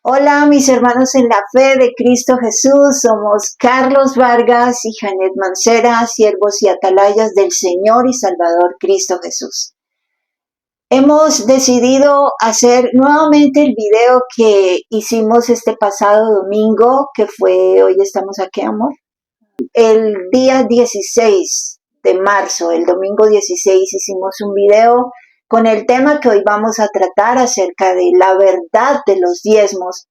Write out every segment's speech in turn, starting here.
Hola, mis hermanos en la fe de Cristo Jesús. Somos Carlos Vargas y Janet Mancera, siervos y atalayas del Señor y Salvador Cristo Jesús. Hemos decidido hacer nuevamente el video que hicimos este pasado domingo, que fue, hoy estamos aquí, amor, el día 16 de marzo, el domingo 16, hicimos un video con el tema que hoy vamos a tratar acerca de la verdad de los diezmos,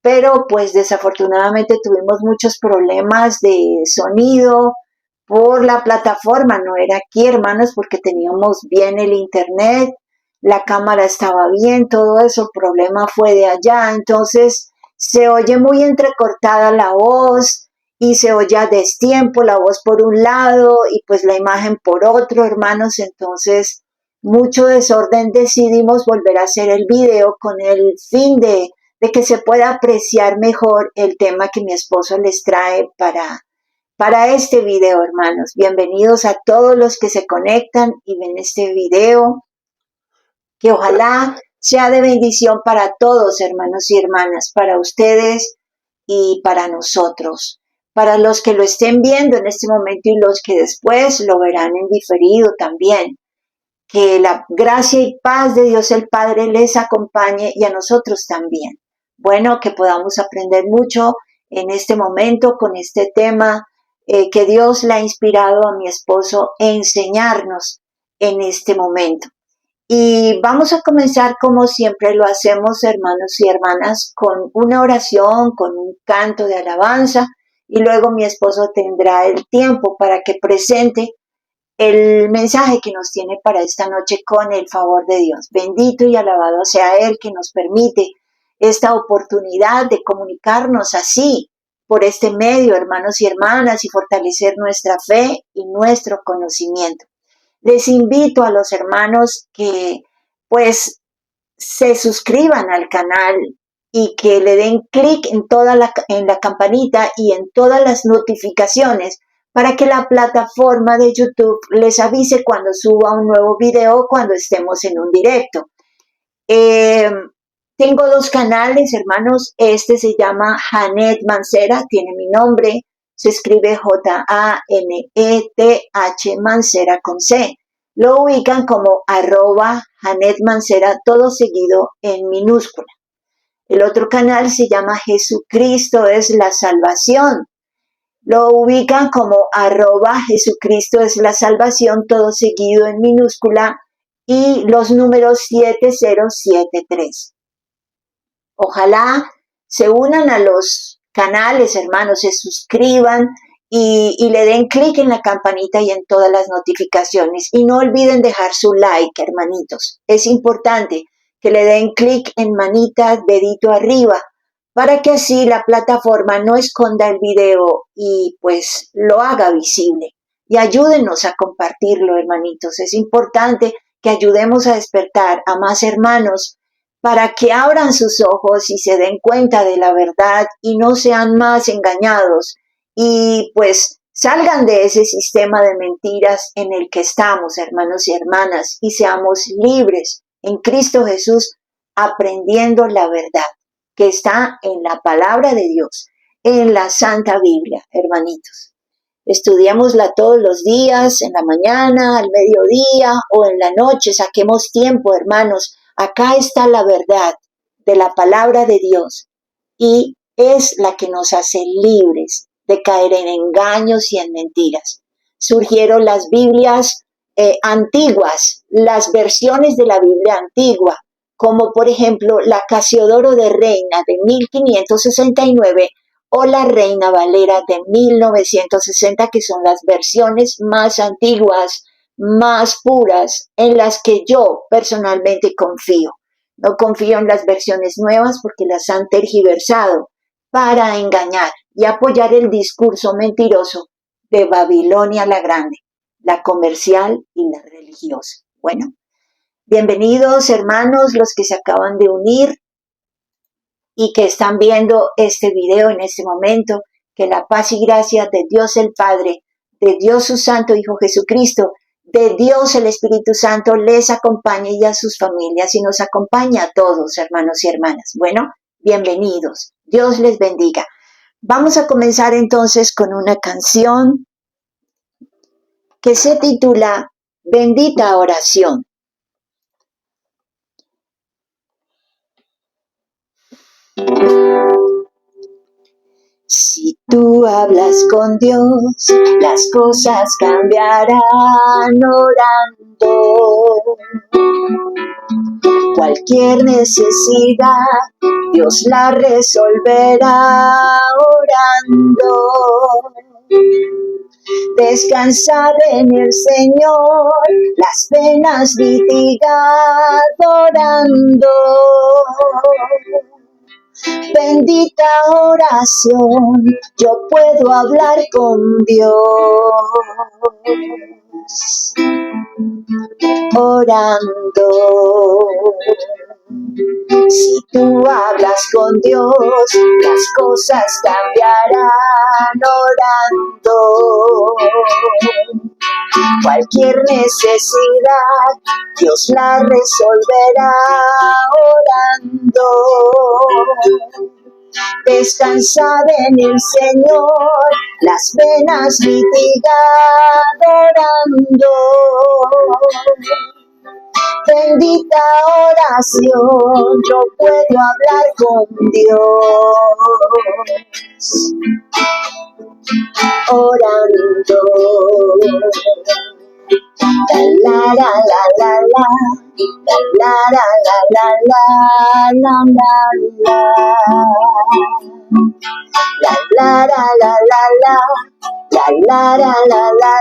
pero pues desafortunadamente tuvimos muchos problemas de sonido por la plataforma. No era aquí, hermanos, porque teníamos bien el internet, la cámara estaba bien, todo eso. El problema fue de allá, entonces se oye muy entrecortada la voz y se oye a destiempo la voz por un lado y pues la imagen por otro, hermanos. Entonces mucho desorden. Decidimos volver a hacer el video con el fin de que se pueda apreciar mejor el tema que mi esposo les trae para este video, hermanos. Bienvenidos a todos los que se conectan y ven este video, que ojalá sea de bendición para todos, hermanos y hermanas, para ustedes y para nosotros, para los que lo estén viendo en este momento y los que después lo verán en diferido también. Que la gracia y paz de Dios el Padre les acompañe y a nosotros también. Bueno, que podamos aprender mucho en este momento con este tema que Dios le ha inspirado a mi esposo a enseñarnos en este momento. Y vamos a comenzar como siempre lo hacemos, hermanos y hermanas, con una oración, con un canto de alabanza, y luego mi esposo tendrá el tiempo para que presente el mensaje que nos tiene para esta noche con el favor de Dios. Bendito y alabado sea Él que nos permite esta oportunidad de comunicarnos así por este medio, hermanos y hermanas, y fortalecer nuestra fe y nuestro conocimiento. Les invito a los hermanos que pues se suscriban al canal y que le den clic en la campanita y en todas las notificaciones para que la plataforma de YouTube les avise cuando suba un nuevo video, cuando estemos en un directo. Tengo dos canales, hermanos. Este se llama Janet Mancera, tiene mi nombre, se escribe Janeth Mancera con C. Lo ubican como @Janet Mancera, todo seguido en minúscula. El otro canal se llama Jesucristo es la salvación. Lo ubican como @Jesucristo es la salvación, todo seguido en minúscula y los números 7073. Ojalá se unan a los canales, hermanos, se suscriban y le den clic en la campanita y en todas las notificaciones. Y no olviden dejar su like, hermanitos. Es importante que le den clic en manita, dedito arriba, para que así la plataforma no esconda el video y pues lo haga visible. Y ayúdenos a compartirlo, hermanitos. Es importante que ayudemos a despertar a más hermanos para que abran sus ojos y se den cuenta de la verdad y no sean más engañados y pues salgan de ese sistema de mentiras en el que estamos, hermanos y hermanas, y seamos libres en Cristo Jesús aprendiendo la verdad que está en la palabra de Dios, en la Santa Biblia, hermanitos. Estudiémosla todos los días, en la mañana, al mediodía o en la noche. Saquemos tiempo, hermanos. Acá está la verdad de la palabra de Dios y es la que nos hace libres de caer en engaños y en mentiras. Surgieron las Biblias antiguas, las versiones de la Biblia antigua, como por ejemplo la Casiodoro de Reina de 1569 o la Reina Valera de 1960, que son las versiones más antiguas, más puras, en las que yo personalmente confío. No confío en las versiones nuevas porque las han tergiversado para engañar y apoyar el discurso mentiroso de Babilonia la Grande, la comercial y la religiosa. Bueno, bienvenidos, hermanos, los que se acaban de unir y que están viendo este video en este momento. Que la paz y gracia de Dios el Padre, de Dios su Santo Hijo Jesucristo, de Dios el Espíritu Santo les acompañe y a sus familias y nos acompañe a todos, hermanos y hermanas. Bueno, bienvenidos. Dios les bendiga. Vamos a comenzar entonces con una canción que se titula Bendita Oración. Si tú hablas con Dios, las cosas cambiarán orando. Cualquier necesidad, Dios la resolverá orando. Descansad en el Señor, las penas mitigad orando. Bendita oración, yo puedo hablar con Dios. Orando. Si tú hablas con Dios, las cosas cambiarán orando. Cualquier necesidad, Dios la resolverá orando. Descansad en el Señor, las penas mitigad orando. Bendita oración, yo puedo hablar con Dios. Orando. La la la la la la. La la la la la la la la. La la la la la la. La la la la la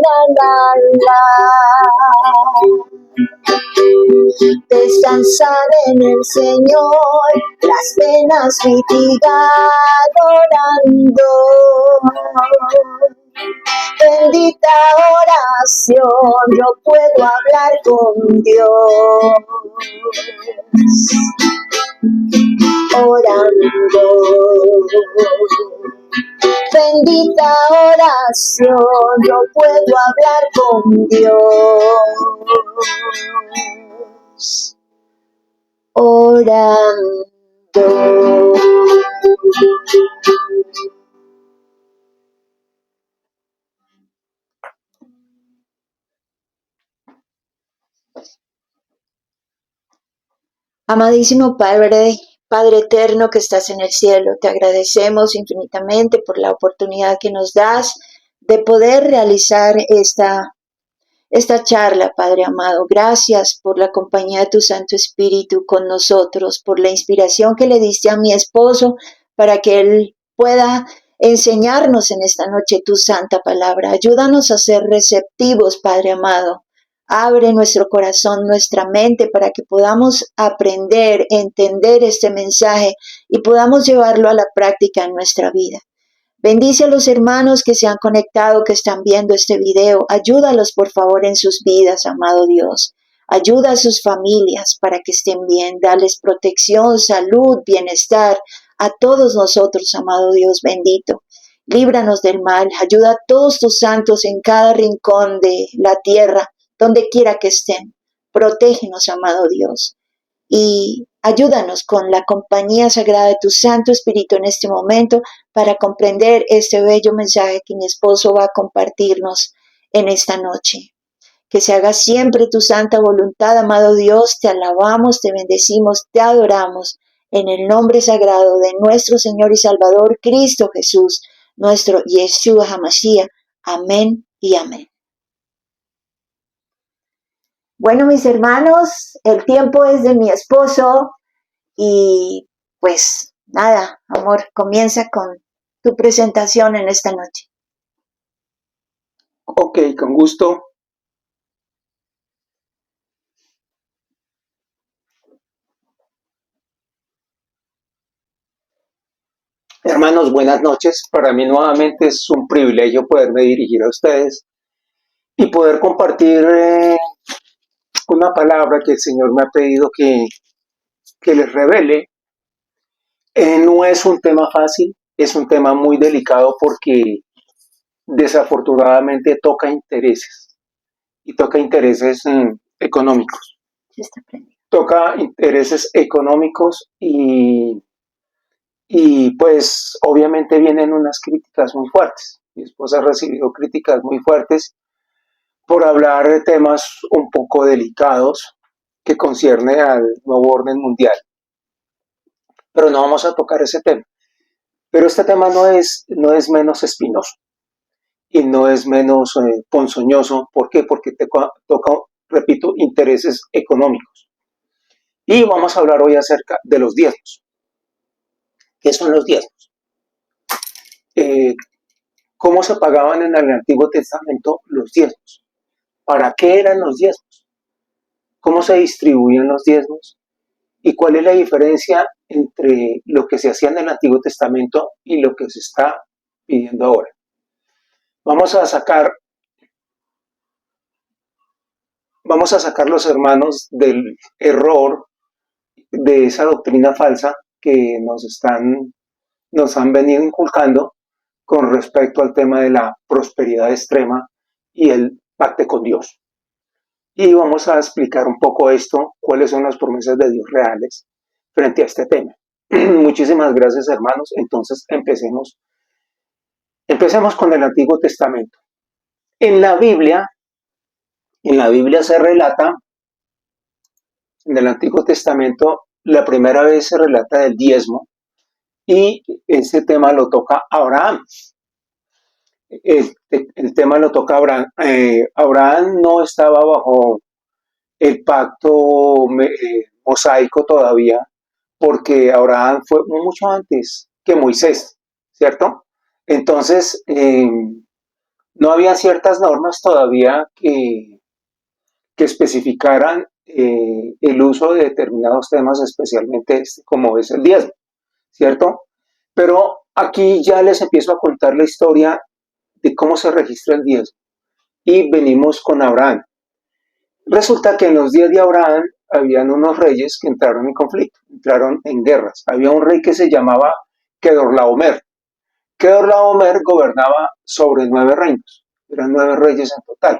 la la la. Descansad en el Señor, las penas mitigad orando. Bendita oración, yo puedo hablar con Dios. Orando. Bendita oración, yo puedo hablar con Dios. Orando. Amadísimo Padre eterno que estás en el cielo, te agradecemos infinitamente por la oportunidad que nos das de poder realizar esta charla, Padre amado. Gracias por la compañía de tu Santo Espíritu con nosotros, por la inspiración que le diste a mi esposo para que él pueda enseñarnos en esta noche tu santa palabra. Ayúdanos a ser receptivos, Padre amado. Abre nuestro corazón, nuestra mente, para que podamos aprender, entender este mensaje y podamos llevarlo a la práctica en nuestra vida. Bendice a los hermanos que se han conectado, que están viendo este video. Ayúdalos, por favor, en sus vidas, amado Dios. Ayuda a sus familias para que estén bien. Dales protección, salud, bienestar a todos nosotros, amado Dios bendito. Líbranos del mal. Ayuda a todos tus santos en cada rincón de la tierra, donde quiera que estén. Protégenos, amado Dios. Y ayúdanos con la compañía sagrada de tu Santo Espíritu en este momento para comprender este bello mensaje que mi esposo va a compartirnos en esta noche. Que se haga siempre tu santa voluntad, amado Dios. Te alabamos, te bendecimos, te adoramos en el nombre sagrado de nuestro Señor y Salvador Cristo Jesús, nuestro Yeshua HaMashiach. Amén y amén. Bueno, mis hermanos, el tiempo es de mi esposo y pues nada, amor, comienza con tu presentación en esta noche. Ok, con gusto. Hermanos, buenas noches. Para mí nuevamente es un privilegio poderme dirigir a ustedes y poder compartir una palabra que el Señor me ha pedido que les revele. No es un tema fácil, es un tema muy delicado porque desafortunadamente toca intereses y toca intereses económicos. toca intereses económicos y pues obviamente vienen unas críticas muy fuertes. Mi esposa ha recibido críticas muy fuertes por hablar de temas un poco delicados que concierne al nuevo orden mundial. Pero no vamos a tocar ese tema. Pero este tema no es menos espinoso y no es menos ponzoñoso. ¿Por qué? Porque toca, repito, intereses económicos. Y vamos a hablar hoy acerca de los diezmos. ¿Qué son los diezmos? Eh, ¿Cómo se pagaban en el Antiguo Testamento los diezmos? ¿Para qué eran los diezmos? ¿Cómo se distribuían los diezmos? ¿Y cuál es la diferencia entre lo que se hacía en el Antiguo Testamento y lo que se está pidiendo ahora? Vamos a sacar los hermanos del error de esa doctrina falsa que nos han venido inculcando con respecto al tema de la prosperidad extrema y el pacto con Dios. Y vamos a explicar un poco esto, cuáles son las promesas de Dios reales frente a este tema. Muchísimas gracias, hermanos. Entonces, empecemos con el Antiguo Testamento. En la Biblia se relata, en el Antiguo Testamento, la primera vez se relata del diezmo y ese tema lo toca Abraham. El tema lo toca Abraham. Abraham no estaba bajo el pacto mosaico todavía, porque Abraham fue mucho antes que Moisés, ¿cierto? Entonces, no había ciertas normas todavía que especificaran el uso de determinados temas, especialmente este, como es el diezmo, ¿cierto? Pero aquí ya les empiezo a contar la historia de cómo se registra el diezmo. Y venimos con Abraham. Resulta que en los días de Abraham habían unos reyes que entraron en conflicto, entraron en guerras. Había un rey que se llamaba Kedorlaomer. Kedorlaomer gobernaba sobre 9 reinos, eran 9 reyes en total,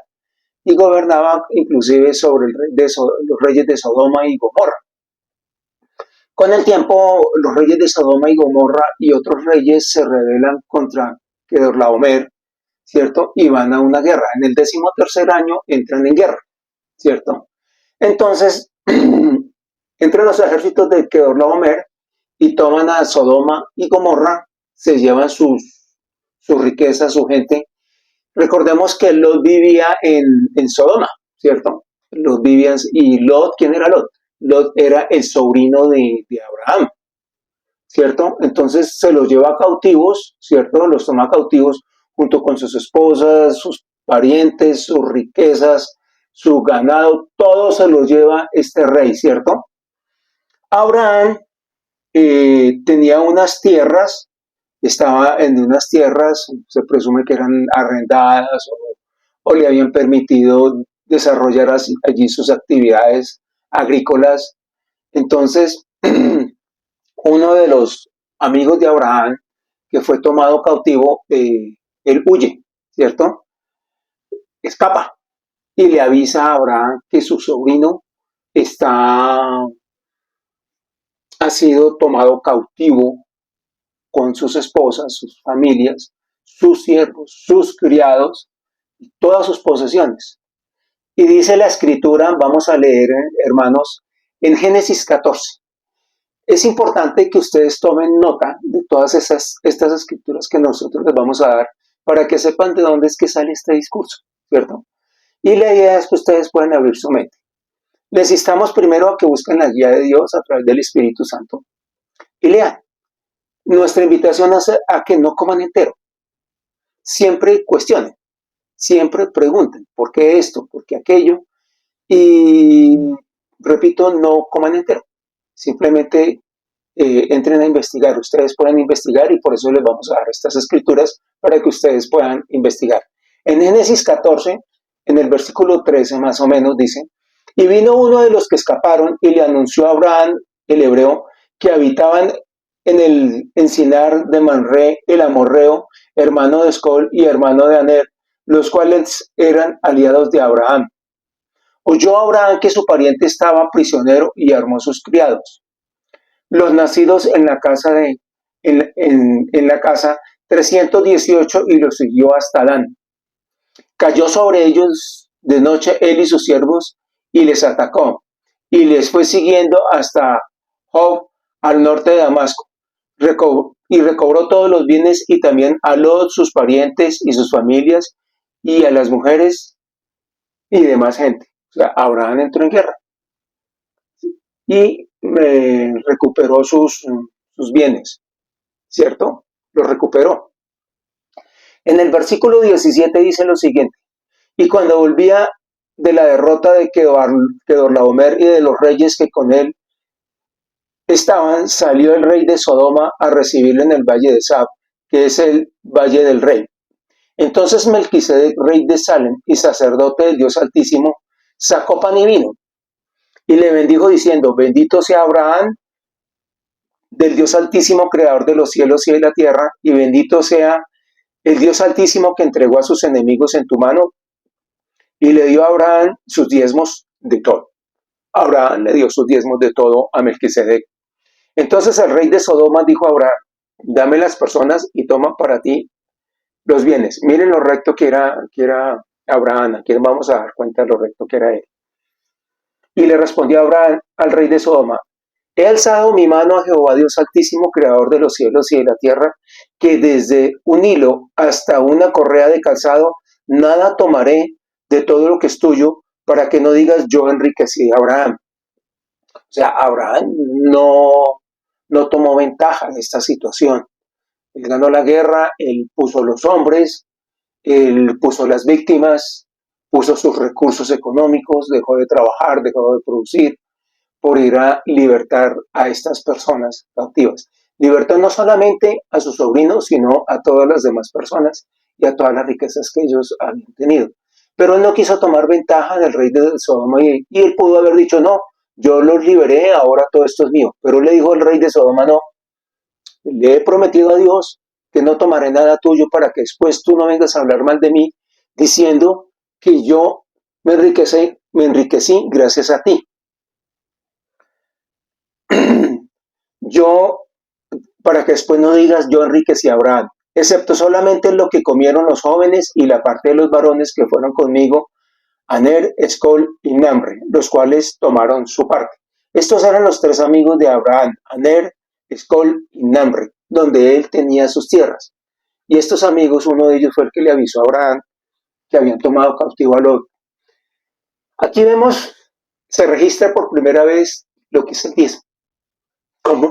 y gobernaba inclusive sobre los reyes de Sodoma y Gomorra. Con el tiempo, los reyes de Sodoma y Gomorra y otros reyes se rebelan contra Kedorlaomer, ¿cierto? Y van a una guerra. En el 13º año entran en guerra, ¿cierto? Entonces, entran los ejércitos de Kedorlaomer y toman a Sodoma y Gomorra, se llevan sus riquezas, su gente. Recordemos que Lot vivía en Sodoma, ¿cierto? Lot vivía, y Lot, ¿quién era Lot? Lot era el sobrino de Abraham, ¿cierto? Entonces se los lleva cautivos, ¿cierto? Los toma cautivos junto con sus esposas, sus parientes, sus riquezas, su ganado, todo se los lleva este rey, ¿cierto? Abraham tenía unas tierras, estaba en unas tierras, se presume que eran arrendadas o le habían permitido desarrollar allí sus actividades agrícolas. Entonces, uno de los amigos de Abraham, que fue tomado cautivo, él huye, ¿cierto? Escapa y le avisa a Abraham que su sobrino ha sido tomado cautivo con sus esposas, sus familias, sus siervos, sus criados, todas sus posesiones. Y dice la escritura, vamos a leer, hermanos, en Génesis 14. Es importante que ustedes tomen nota de todas estas escrituras que nosotros les vamos a dar para que sepan de dónde es que sale este discurso, ¿cierto? Y la idea es que ustedes puedan abrir su mente. Les instamos primero a que busquen la guía de Dios a través del Espíritu Santo y lean. Nuestra invitación es a que no coman entero. Siempre cuestionen, siempre pregunten, ¿por qué esto? ¿Por qué aquello? Y repito, no coman entero. Simplemente entren a investigar. Ustedes pueden investigar y por eso les vamos a dar estas escrituras para que ustedes puedan investigar. En Génesis 14, en el versículo 13 más o menos dice, y vino uno de los que escaparon y le anunció a Abraham, el hebreo, que habitaban en el encinar de Manré, el amorreo, hermano de Escol y hermano de Aner, los cuales eran aliados de Abraham. Oyó Abraham que su pariente estaba prisionero y armó sus criados. Los nacidos en la casa 318 y los siguió hasta Dan. Cayó sobre ellos de noche él y sus siervos y les atacó y les fue siguiendo hasta Job al norte de Damasco y recobró todos los bienes y también a Lot, sus parientes y sus familias y a las mujeres y demás gente. O sea, Abraham entró en guerra y recuperó sus bienes, ¿cierto? Los recuperó. En el versículo 17 dice lo siguiente: y cuando volvía de la derrota de Kedorlaomer y de los reyes que con él estaban, salió el rey de Sodoma a recibirlo en el valle de Sab, que es el valle del rey. Entonces Melquisedec, rey de Salem y sacerdote del Dios Altísimo, sacó pan y vino y le bendijo diciendo: bendito sea Abraham del Dios Altísimo, creador de los cielos y de la tierra, y bendito sea el Dios Altísimo que entregó a sus enemigos en tu mano, y le dio a Abraham sus diezmos de todo. Abraham le dio sus diezmos de todo a Melquisedec. Entonces el rey de Sodoma dijo a Abraham: dame las personas y toma para ti los bienes. Miren lo recto que era Abraham. Aquí vamos a dar cuenta de lo recto que era él. Y le respondió Abraham al rey de Sodoma: he alzado mi mano a Jehová Dios Altísimo, creador de los cielos y de la tierra, que desde un hilo hasta una correa de calzado nada tomaré de todo lo que es tuyo, para que no digas: yo enriquecí a Abraham. O sea, Abraham no tomó ventaja de esta situación. Él ganó la guerra, él puso los hombres, él puso las víctimas, puso sus recursos económicos, dejó de trabajar, dejó de producir, por ir a libertar a estas personas cautivas. Libertó no solamente a sus sobrinos, sino a todas las demás personas y a todas las riquezas que ellos habían tenido. Pero él no quiso tomar ventaja del rey de Sodoma y él pudo haber dicho: no, yo los liberé, ahora todo esto es mío. Pero le dijo el rey de Sodoma: no, le he prometido a Dios que no tomaré nada tuyo, para que después tú no vengas a hablar mal de mí diciendo que yo me enriquecí gracias a ti. Yo, para que después no digas: yo enriquecí a Abraham, excepto solamente lo que comieron los jóvenes y la parte de los varones que fueron conmigo, Aner, Escol y Namre, los cuales tomaron su parte. Estos eran los tres amigos de Abraham: Aner, Escol y Namre, donde él tenía sus tierras. Y estos amigos, uno de ellos fue el que le avisó a Abraham que habían tomado cautivo a Lot. Aquí vemos, se registra por primera vez lo que es el diezmo.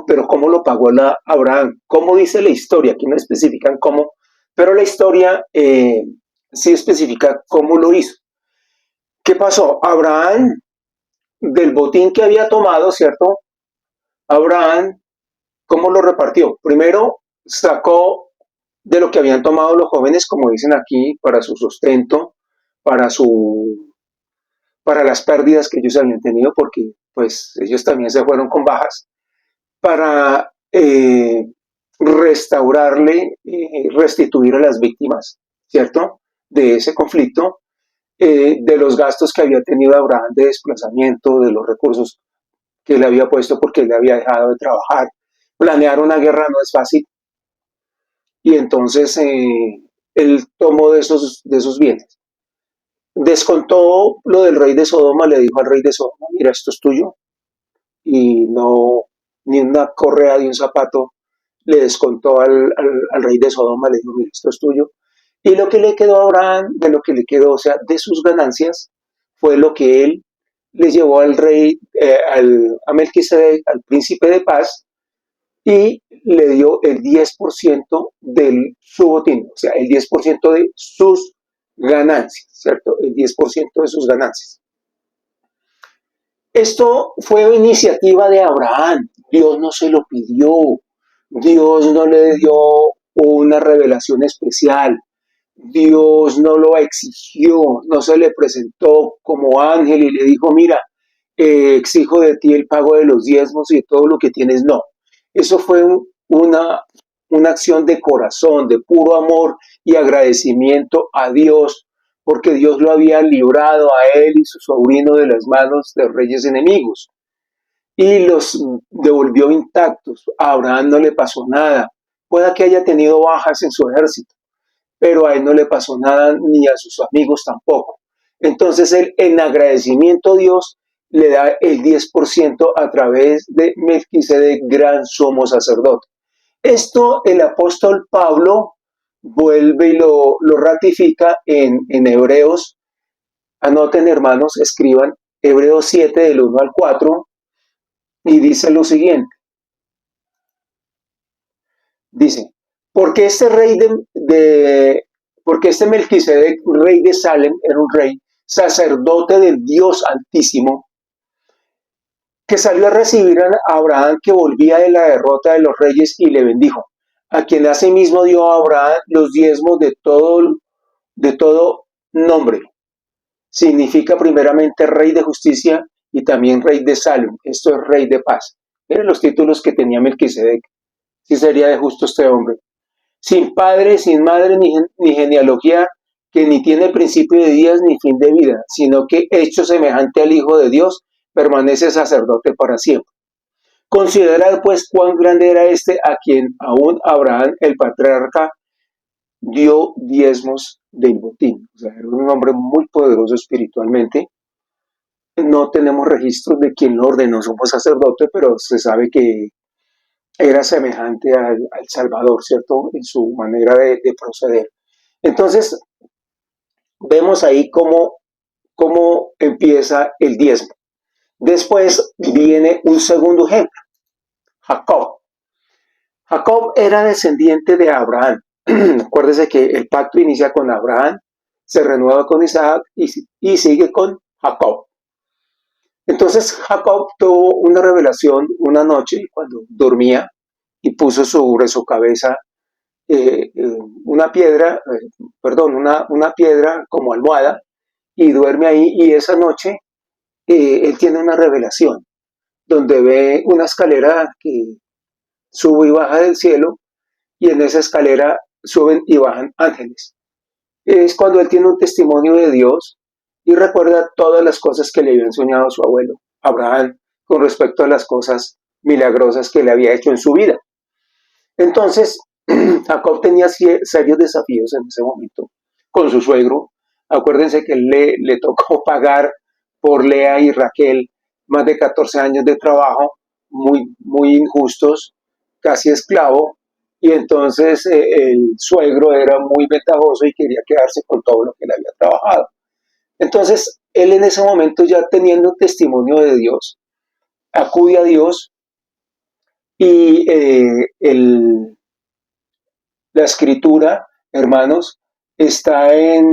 Pero cómo lo pagó Abraham, cómo dice la historia, aquí no especifican cómo, pero la historia sí especifica cómo lo hizo. ¿Qué pasó? Abraham, del botín que había tomado, ¿cierto? Abraham, ¿cómo lo repartió? Primero sacó de lo que habían tomado los jóvenes, como dicen aquí, para su sustento, para las pérdidas que ellos habían tenido, porque pues ellos también se fueron con bajas, para restaurarle, restituir a las víctimas, ¿cierto? De ese conflicto, de los gastos que había tenido Abraham de desplazamiento, de los recursos que él había puesto porque él había dejado de trabajar. Planear una guerra no es fácil, y entonces él tomó de esos bienes. Descontó lo del rey de Sodoma, le dijo al rey de Sodoma: mira, esto es tuyo, y no, ni una correa de un zapato le descontó al rey de Sodoma, le dijo: mira, esto es tuyo. Y lo que le quedó a Abraham, de lo que le quedó, o sea, de sus ganancias, fue lo que él le llevó al rey, a Melquisedec, al príncipe de paz, y le dio el 10% de su botín, o sea, el 10% de sus ganancias, ¿cierto? El 10% de sus ganancias. Esto fue iniciativa de Abraham. Dios no se lo pidió. Dios no le dio una revelación especial. Dios no lo exigió. No se le presentó como ángel y le dijo: mira, exijo de ti el pago de los diezmos y de todo lo que tienes. No. Eso fue una acción de corazón, de puro amor y agradecimiento a Dios porque Dios lo había librado a él y su sobrino de las manos de reyes enemigos y los devolvió intactos. A Abraham no le pasó nada. Pueda que haya tenido bajas en su ejército, pero a él no le pasó nada ni a sus amigos tampoco. Entonces él, en agradecimiento a Dios, le da el 10% a través de Melquisedec, gran sumo sacerdote. Esto el apóstol Pablo vuelve y lo ratifica en Hebreos. Anoten, hermanos, escriban Hebreos 7 del 1 al 4 y dice lo siguiente. Dice, porque este rey porque este Melquisedec, rey de Salem, era un rey, sacerdote del Dios Altísimo, que salió a recibir a Abraham, que volvía de la derrota de los reyes, y le bendijo, a quien asimismo dio a Abraham los diezmos de todo nombre. Significa primeramente rey de justicia y también rey de Salem. Esto es rey de paz. Miren los títulos que tenía Melquisedec. Sí sería de justo este hombre. Sin padre, sin madre, ni genealogía, que ni tiene principio de días ni fin de vida, sino que hecho semejante al Hijo de Dios, permanece sacerdote para siempre. Considerad pues cuán grande era este a quien aún Abraham, el patriarca, dio diezmos del botín. O sea, era un hombre muy poderoso espiritualmente. No tenemos registros de quién lo ordenó como sacerdote, pero se sabe que era semejante al Salvador, ¿cierto? En su manera de proceder. Entonces, vemos ahí cómo empieza el diezmo. Después viene un segundo ejemplo, Jacob. Jacob era descendiente de Abraham. Acuérdese que el pacto inicia con Abraham, se renueva con Isaac y sigue con Jacob. Entonces Jacob tuvo una revelación una noche cuando dormía y puso sobre su cabeza una piedra, una piedra como almohada y duerme ahí, y esa noche él tiene una revelación donde ve una escalera que sube y baja del cielo, y en esa escalera suben y bajan ángeles. Es cuando él tiene un testimonio de Dios y recuerda todas las cosas que le había enseñado su abuelo Abraham con respecto a las cosas milagrosas que le había hecho en su vida. Entonces, Jacob tenía serios desafíos en ese momento con su suegro. Acuérdense que le tocó pagar por Lea y Raquel más de 14 años de trabajo, muy injustos, casi esclavo, y entonces el suegro era muy ventajoso y quería quedarse con todo lo que le había trabajado. Entonces, él en ese momento, ya teniendo testimonio de Dios, acude a Dios y la escritura, hermanos, está en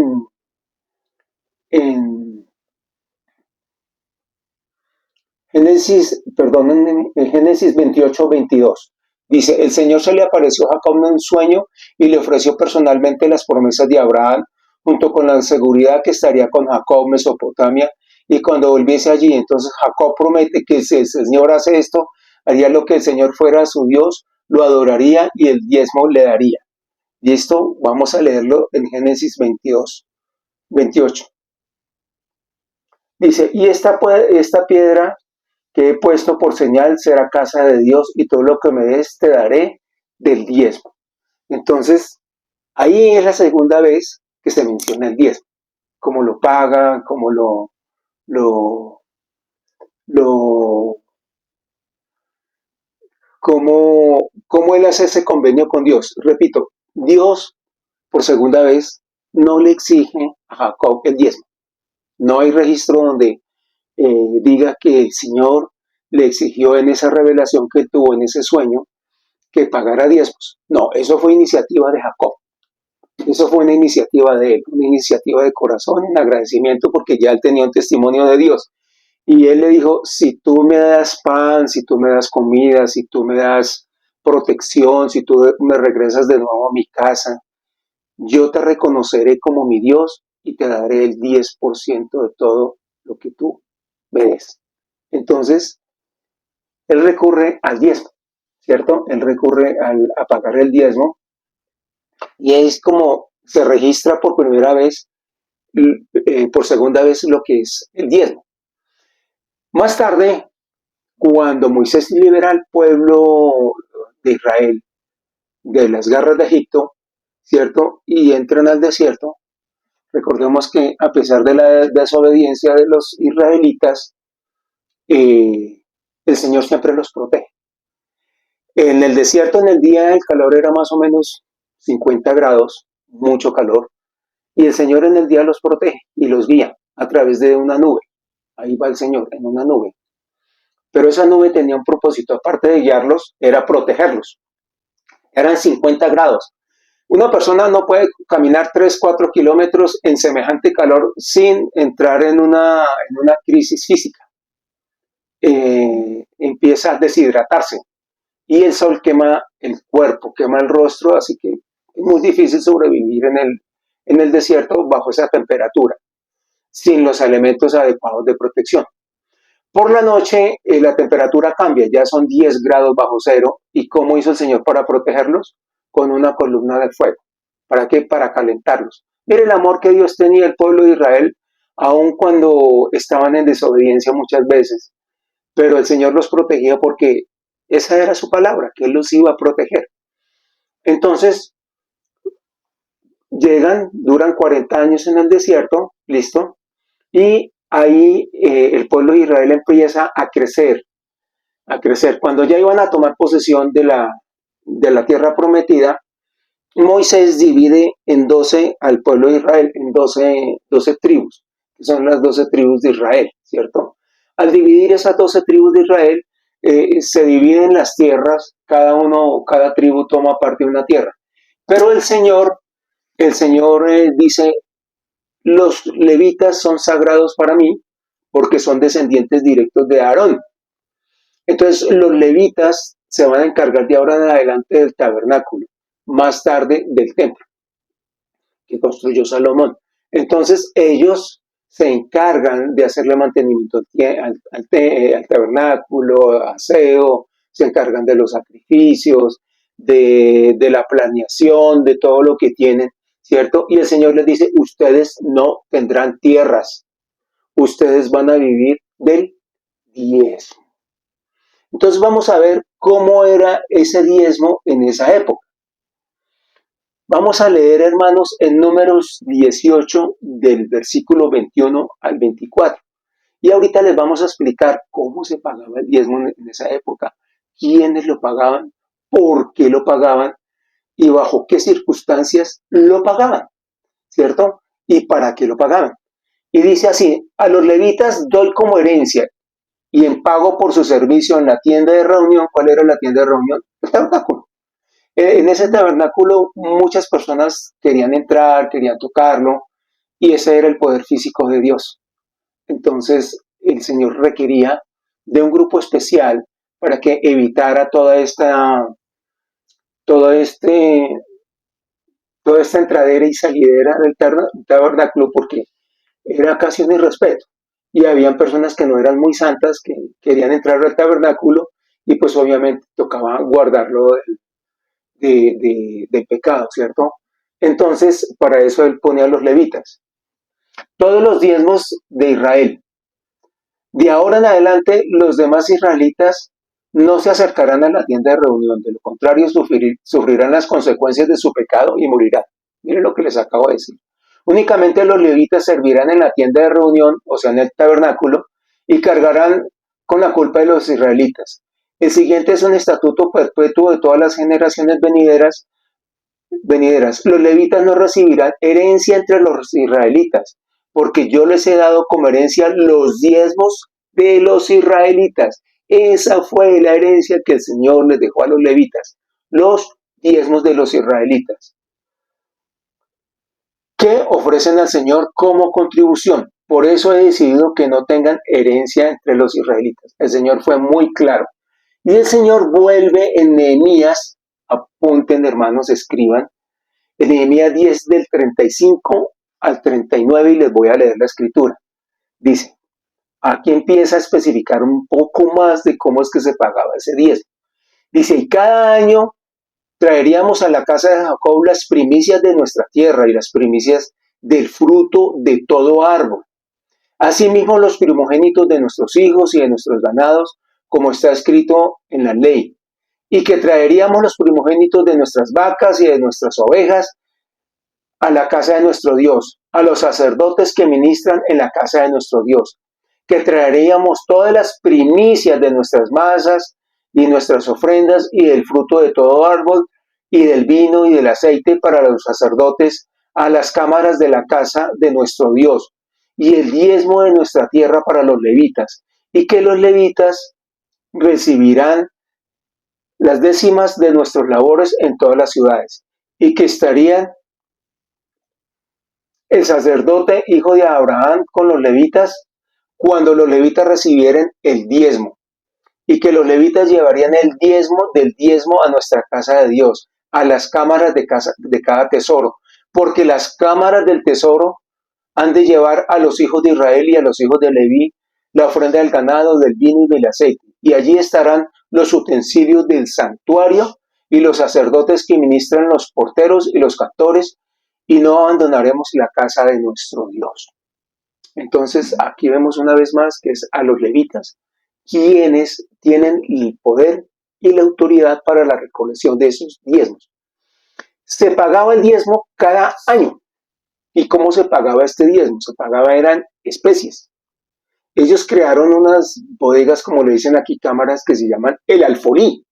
Génesis 28-22. Dice, el Señor se le apareció a Jacob en un sueño y le ofreció personalmente las promesas de Abraham, junto con la seguridad que estaría con Jacob, Mesopotamia, y cuando volviese allí. Entonces Jacob promete que si el Señor hace esto, haría lo que el Señor fuera su Dios, lo adoraría y el diezmo le daría. Y esto vamos a leerlo en Génesis 28. Dice, y esta piedra que he puesto por señal será casa de Dios, y todo lo que me des te daré del diezmo. Entonces, ahí es la segunda vez que se menciona el diezmo, cómo lo paga, lo cómo él hace ese convenio con Dios. Repito, Dios por segunda vez no le exige a Jacob el diezmo. No hay registro donde diga que el Señor le exigió en esa revelación que tuvo en ese sueño que pagara diezmos. No, eso fue iniciativa de Jacob. Eso fue una iniciativa de él, una iniciativa de corazón, en agradecimiento, porque ya él tenía un testimonio de Dios. Y él le dijo, si tú me das pan, si tú me das comida, si tú me das protección, si tú me regresas de nuevo a mi casa, yo te reconoceré como mi Dios y te daré el 10% de todo lo que tú me des. Entonces, él recurre al diezmo, ¿cierto? Él recurre a pagar el diezmo, y es como se registra por primera vez por segunda vez lo que es el diezmo. Más tarde, cuando Moisés libera al pueblo de Israel de las garras de Egipto, ¿cierto? Y entran al desierto, recordemos que a pesar de la desobediencia de los israelitas, el Señor siempre los protege. En el desierto, en el día, el calor era más o menos 50 grados, mucho calor, y el Señor en el día los protege y los guía a través de una nube. Ahí va el Señor, en una nube. Pero esa nube tenía un propósito, aparte de guiarlos, era protegerlos. Eran 50 grados. Una persona no puede caminar 3, 4 kilómetros en semejante calor sin entrar en una crisis física. Empieza a deshidratarse y el sol quema el cuerpo, quema el rostro, así que es muy difícil sobrevivir en el desierto bajo esa temperatura, sin los elementos adecuados de protección. Por la noche la temperatura cambia, ya son 10 grados bajo cero. ¿Y cómo hizo el Señor para protegerlos? Con una columna de fuego. ¿Para qué? Para calentarlos. Mire el amor que Dios tenía al pueblo de Israel, aun cuando estaban en desobediencia muchas veces. Pero el Señor los protegía porque esa era su palabra, que Él los iba a proteger. Entonces, llegan, duran 40 años en el desierto, listo, y ahí el pueblo de Israel empieza a crecer, a crecer. Cuando ya iban a tomar posesión de la tierra prometida, Moisés divide en 12 al pueblo de Israel, en 12 tribus, que son las 12 tribus de Israel, ¿cierto? Al dividir esas 12 tribus de Israel, se dividen las tierras, cada tribu toma parte de una tierra. Pero el Señor dice, los levitas son sagrados para mí porque son descendientes directos de Aarón. Entonces los levitas se van a encargar de ahora en adelante del tabernáculo, más tarde del templo que construyó Salomón. Entonces ellos se encargan de hacerle mantenimiento al tabernáculo, aseo, se encargan de los sacrificios, de la planeación, de todo lo que tienen, ¿cierto? Y el Señor les dice, ustedes no tendrán tierras, ustedes van a vivir del diezmo. Entonces vamos a ver cómo era ese diezmo en esa época. Vamos a leer, hermanos, en Números 18 del versículo 21 al 24. Y ahorita les vamos a explicar cómo se pagaba el diezmo en esa época, quiénes lo pagaban, por qué lo pagaban y bajo qué circunstancias lo pagaban, ¿cierto? Y para qué lo pagaban. Y dice así, a los levitas doy como herencia y en pago por su servicio en la tienda de reunión. ¿Cuál era la tienda de reunión? El tabernáculo. En ese tabernáculo muchas personas querían entrar, querían tocarlo, y ese era el poder físico de Dios. Entonces el Señor requería de un grupo especial para que evitara toda, este, toda esta entradera y salidera del tabernáculo, porque era casi un irrespeto. Y habían personas que no eran muy santas, que querían entrar al tabernáculo, y pues obviamente tocaba guardarlo del pecado, ¿cierto? Entonces, para eso él pone a los levitas. Todos los diezmos de Israel. De ahora en adelante, los demás israelitas no se acercarán a la tienda de reunión, de lo contrario sufrirán las consecuencias de su pecado y morirán. Miren lo que les acabo de decir. Únicamente los levitas servirán en la tienda de reunión, o sea, en el tabernáculo, y cargarán con la culpa de los israelitas. El siguiente es un estatuto perpetuo de todas las generaciones venideras. Los levitas no recibirán herencia entre los israelitas, porque yo les he dado como herencia los diezmos de los israelitas. Esa fue la herencia que el Señor les dejó a los levitas, los diezmos de los israelitas, que ofrecen al Señor como contribución. Por eso he decidido que no tengan herencia entre los israelitas. El Señor fue muy claro. Y el Señor vuelve en Nehemías, apunten hermanos, escriban, en Nehemías 10 del 35 al 39, y les voy a leer la escritura. Dice, aquí empieza a especificar un poco más de cómo es que se pagaba ese diezmo. Dice, y cada año traeríamos a la casa de Jacob las primicias de nuestra tierra y las primicias del fruto de todo árbol. Asimismo, los primogénitos de nuestros hijos y de nuestros ganados, como está escrito en la ley, y que traeríamos los primogénitos de nuestras vacas y de nuestras ovejas a la casa de nuestro Dios, a los sacerdotes que ministran en la casa de nuestro Dios, que traeríamos todas las primicias de nuestras masas y nuestras ofrendas y del fruto de todo árbol y del vino y del aceite para los sacerdotes a las cámaras de la casa de nuestro Dios, y el diezmo de nuestra tierra para los levitas, y que los levitas recibirán las décimas de nuestros labores en todas las ciudades, y que estarían el sacerdote hijo de Abraham con los levitas cuando los levitas recibieren el diezmo, y que los levitas llevarían el diezmo del diezmo a nuestra casa de Dios, a las cámaras de cada tesoro, porque las cámaras del tesoro han de llevar a los hijos de Israel y a los hijos de Leví la ofrenda del ganado, del vino y del aceite, y allí estarán los utensilios del santuario y los sacerdotes que ministran, los porteros y los cantores, y no abandonaremos la casa de nuestro Dios. Entonces aquí vemos una vez más que es a los levitas quienes tienen el poder y la autoridad para la recolección de esos diezmos. Se pagaba el diezmo cada año. ¿Y cómo se pagaba este diezmo? Se pagaba eran especies. Ellos crearon unas bodegas, como le dicen aquí, cámaras que se llaman el alfolí.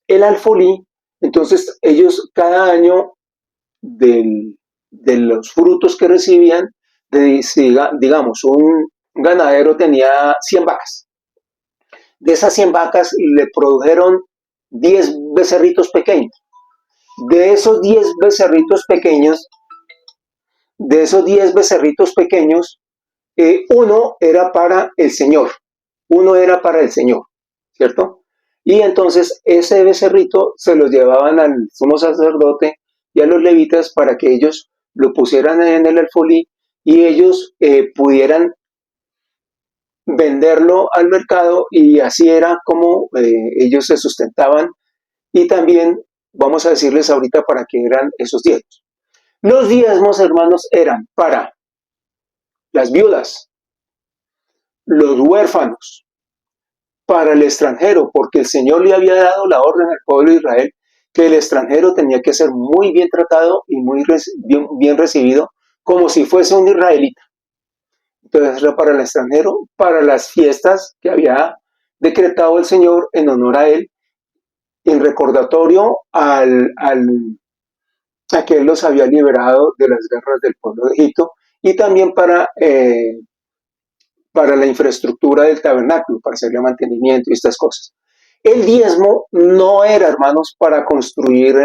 El alfolí, entonces ellos cada año de los frutos que recibían, digamos, un ganadero tenía 100 vacas. De esas 100 vacas le produjeron 10 becerritos pequeños. De esos 10 becerritos pequeños, uno era para el Señor, ¿cierto? Y entonces ese becerrito se lo llevaban al sumo sacerdote y a los levitas para que ellos lo pusieran en el alfolí y ellos pudieran venderlo al mercado, y así era como ellos se sustentaban. Y también vamos a decirles ahorita para qué eran esos diezmos. Los diezmos, hermanos, eran para las viudas, los huérfanos, para el extranjero, porque el Señor le había dado la orden al pueblo de Israel que el extranjero tenía que ser muy bien tratado y muy bien recibido, como si fuese un israelita. Entonces era para el extranjero, para las fiestas que había decretado el Señor en honor a él, en recordatorio a que él los había liberado de las guerras del pueblo de Egipto, y también para la infraestructura del tabernáculo, para hacerle mantenimiento y estas cosas. El diezmo no era, hermanos, para construir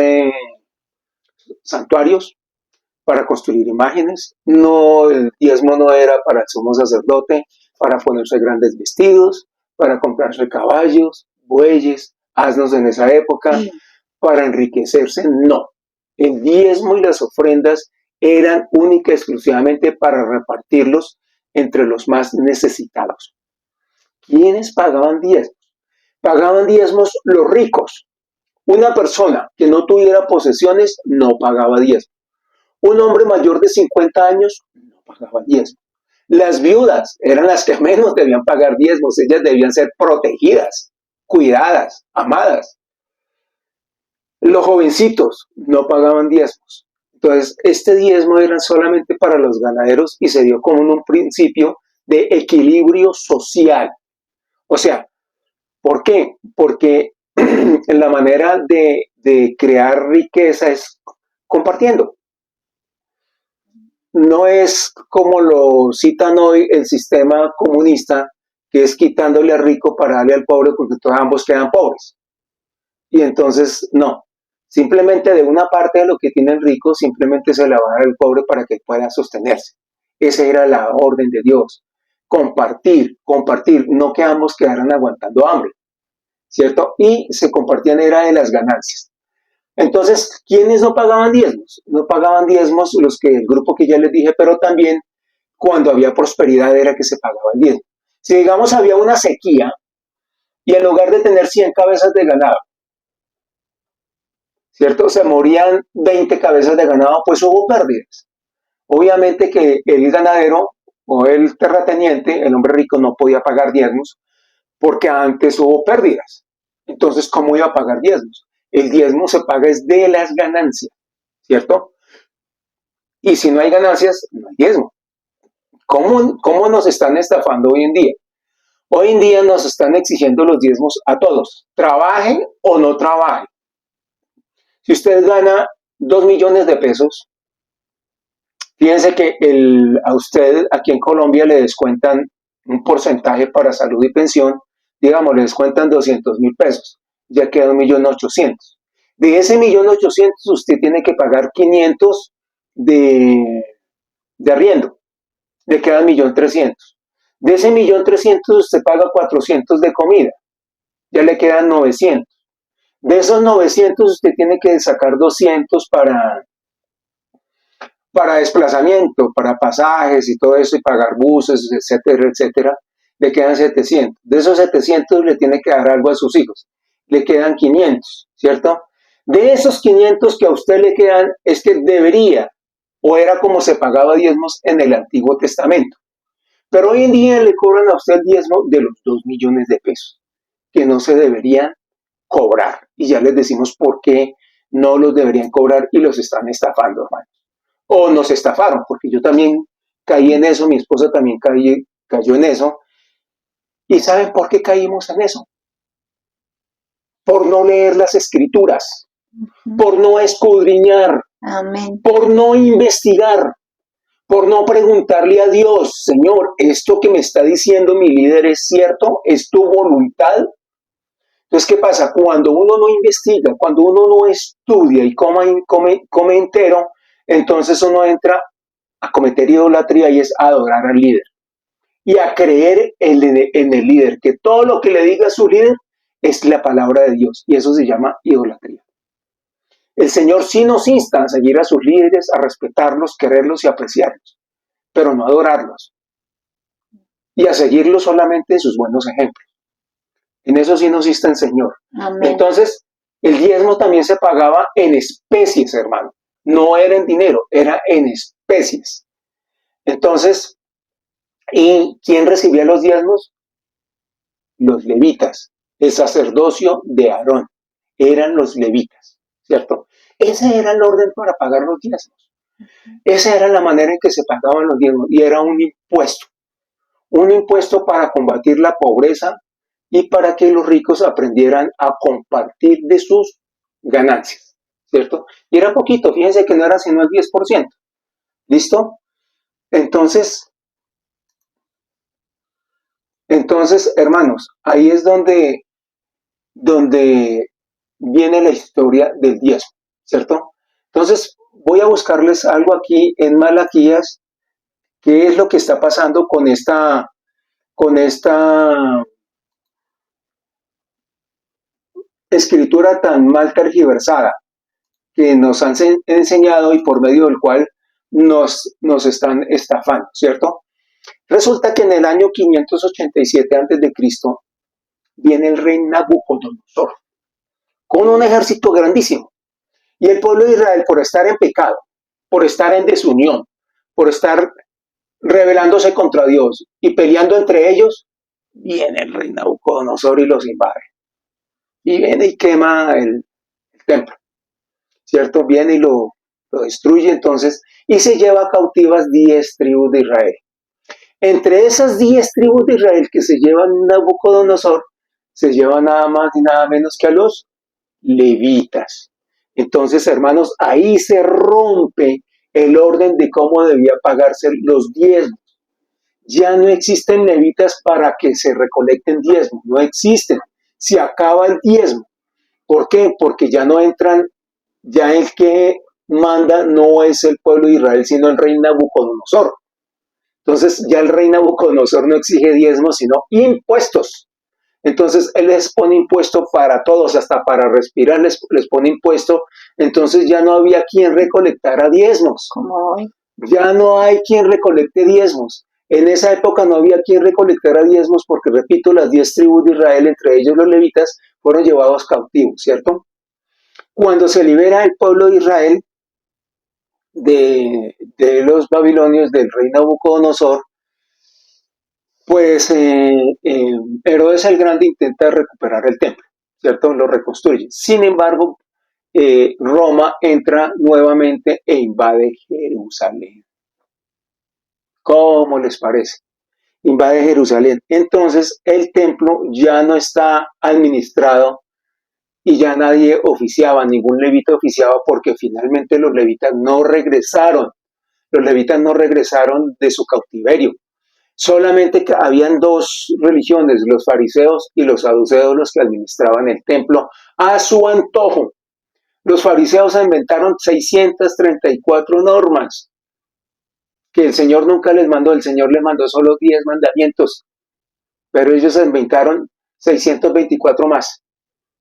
santuarios, para construir imágenes. No, el diezmo no era para el sumo sacerdote, para ponerse grandes vestidos, para comprarse caballos, bueyes, asnos en esa época, para enriquecerse. No. El diezmo y las ofrendas eran única y exclusivamente para repartirlos entre los más necesitados. ¿Quiénes pagaban diezmos? Pagaban diezmos los ricos. Una persona que no tuviera posesiones no pagaba diezmo. Un hombre mayor de 50 años no pagaba diezmo. Las viudas eran las que menos debían pagar diezmos. Ellas debían ser protegidas, cuidadas, amadas. Los jovencitos no pagaban diezmos. Entonces, este diezmo era solamente para los ganaderos y se dio como un principio de equilibrio social. O sea, ¿por qué? Porque la manera de crear riqueza es compartiendo. No es como lo citan hoy el sistema comunista, que es quitándole al rico para darle al pobre porque todos ambos quedan pobres. Y entonces, no. Simplemente de una parte de lo que tiene el rico, simplemente se la va a dar al pobre para que pueda sostenerse. Esa era la orden de Dios. Compartir, no que ambos quedaran aguantando hambre, ¿cierto? Y se compartían era de las ganancias. Entonces, ¿quiénes no pagaban diezmos? No pagaban diezmos el grupo que ya les dije, pero también cuando había prosperidad era que se pagaba el diezmo. Si digamos había una sequía y en lugar de tener 100 cabezas de ganado, ¿cierto? Se morían 20 cabezas de ganado, pues hubo pérdidas. Obviamente que el ganadero o el terrateniente, el hombre rico, no podía pagar diezmos porque antes hubo pérdidas. Entonces, ¿cómo iba a pagar diezmos? El diezmo se paga es de las ganancias, ¿cierto? Y si no hay ganancias, no hay diezmo. ¿Cómo nos están estafando hoy en día? Hoy en día nos están exigiendo los diezmos a todos, trabajen o no trabajen. Si usted gana 2 millones de pesos, fíjense que a usted aquí en Colombia le descuentan un porcentaje para salud y pensión, digamos, le descuentan 200.000 pesos, ya queda 1.800.000. De ese 1.800.000 usted tiene que pagar 500 de arriendo, le quedan 1.300.000. De ese 1.300.000 usted paga 400 de comida, ya le quedan 900. De esos 900 usted tiene que sacar 200 para desplazamiento, para pasajes y todo eso, y pagar buses, etcétera, etcétera. Le quedan 700. De esos 700 le tiene que dar algo a sus hijos. Le quedan 500, ¿cierto? De esos 500 que a usted le quedan, es que debería, o era como se pagaba diezmos en el Antiguo Testamento. Pero hoy en día le cobran a usted el diezmo de los 2 millones de pesos, que no se deberían cobrar. Y ya les decimos por qué no los deberían cobrar y los están estafando, hermanos. O nos estafaron, porque yo también caí en eso, mi esposa también cayó en eso. ¿Y saben por qué caímos en eso? Por no leer las escrituras, por no escudriñar, Amén. por no investigar, por no preguntarle a Dios, Señor, ¿esto que me está diciendo mi líder es cierto? ¿Es tu voluntad? Entonces, ¿qué pasa? Cuando uno no investiga, cuando uno no estudia y come entero, entonces uno entra a cometer idolatría y es a adorar al líder. Y a creer en el líder, que todo lo que le diga a su líder es la palabra de Dios. Y eso se llama idolatría. El Señor sí nos insta a seguir a sus líderes, a respetarlos, quererlos y apreciarlos, pero no adorarlos. Y a seguirlos solamente en sus buenos ejemplos. En eso sí nos insta el Señor. Amén. Entonces, el diezmo también se pagaba en especies, hermano. No era en dinero, era en especies. Entonces, ¿y quién recibía los diezmos? Los levitas. El sacerdocio de Aarón. Eran los levitas, ¿cierto? Ese era el orden para pagar los diezmos. Esa era la manera en que se pagaban los diezmos. Y era un impuesto. Un impuesto para combatir la pobreza y para que los ricos aprendieran a compartir de sus ganancias, ¿cierto? Y era poquito, fíjense que no era sino el 10%. ¿Listo? Entonces, hermanos, ahí es donde viene la historia del diezmo, ¿cierto? Entonces, voy a buscarles algo aquí en Malaquías, qué es lo que está pasando con esta escritura tan mal tergiversada que nos han enseñado y por medio del cual nos están estafando, ¿cierto? Resulta que en el año 587 a.C. viene el rey Nabucodonosor con un ejército grandísimo. Y el pueblo de Israel, por estar en pecado, por estar en desunión, por estar rebelándose contra Dios y peleando entre ellos, viene el rey Nabucodonosor y los invade. Y viene y quema el templo, ¿cierto? Viene y lo destruye entonces y se lleva cautivas 10 tribus de Israel. Entre esas 10 tribus de Israel que se llevan Nabucodonosor, se lleva nada más y nada menos que a los levitas. Entonces, hermanos, ahí se rompe el orden de cómo debía pagarse los diezmos. Ya no existen levitas para que se recolecten diezmos, no existen. Se acaba el diezmo. ¿Por qué? Porque ya no entran, ya el que manda no es el pueblo de Israel, sino el rey Nabucodonosor. Entonces ya el rey Nabucodonosor no exige diezmos, sino impuestos. Entonces él les pone impuesto para todos, hasta para respirar les pone impuesto. Entonces ya no había quien recolectara diezmos. Como hoy. Ya no hay quien recolecte diezmos. En esa época no había quien recolectara diezmos porque, repito, las 10 tribus de Israel, entre ellos los levitas, fueron llevados cautivos, ¿cierto? Cuando se libera el pueblo de Israel, de los babilonios, del rey Nabucodonosor, pues Herodes el Grande intenta recuperar el templo, ¿cierto? Lo reconstruye. Sin embargo, Roma entra nuevamente e invade Jerusalén. ¿Cómo les parece? Invade Jerusalén. Entonces el templo ya no está administrado y ya nadie oficiaba, ningún levita oficiaba porque finalmente los levitas no regresaron. Los levitas no regresaron de su cautiverio. Solamente que habían dos religiones, los fariseos y los saduceos, los que administraban el templo a su antojo. Los fariseos inventaron 634 normas que el Señor nunca les mandó. El Señor les mandó solo 10 mandamientos, pero ellos inventaron 624 más,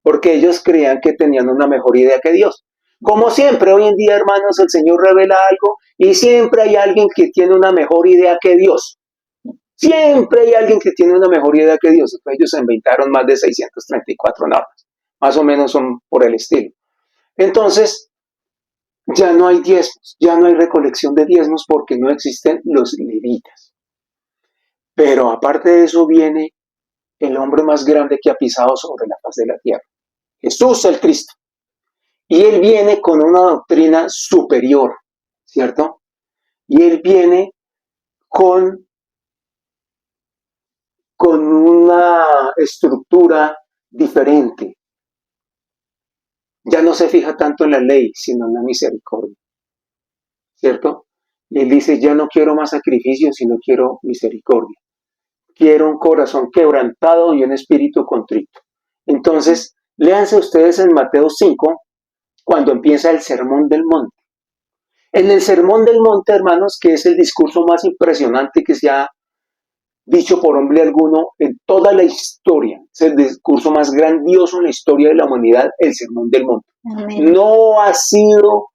porque ellos creían que tenían una mejor idea que Dios. Como siempre, hoy en día, hermanos, el Señor revela algo y siempre hay alguien que tiene una mejor idea que Dios. Siempre hay alguien que tiene una mejor idea que Dios. Ellos inventaron más de 634 normas. Más o menos son por el estilo. Entonces, ya no hay diezmos, ya no hay recolección de diezmos porque no existen los levitas. Pero aparte de eso viene el hombre más grande que ha pisado sobre la faz de la tierra. Jesús el Cristo. Y él viene con una doctrina superior, ¿cierto? Y él viene con una estructura diferente. Ya no se fija tanto en la ley, sino en la misericordia, ¿cierto? Y él dice, ya no quiero más sacrificios, sino quiero misericordia. Quiero un corazón quebrantado y un espíritu contrito. Entonces, léanse ustedes en Mateo 5, cuando empieza el Sermón del Monte. En el Sermón del Monte, hermanos, que es el discurso más impresionante que se ha dicho por hombre alguno en toda la historia, es el discurso más grandioso en la historia de la humanidad, el Sermón del Monte. Amén. No ha sido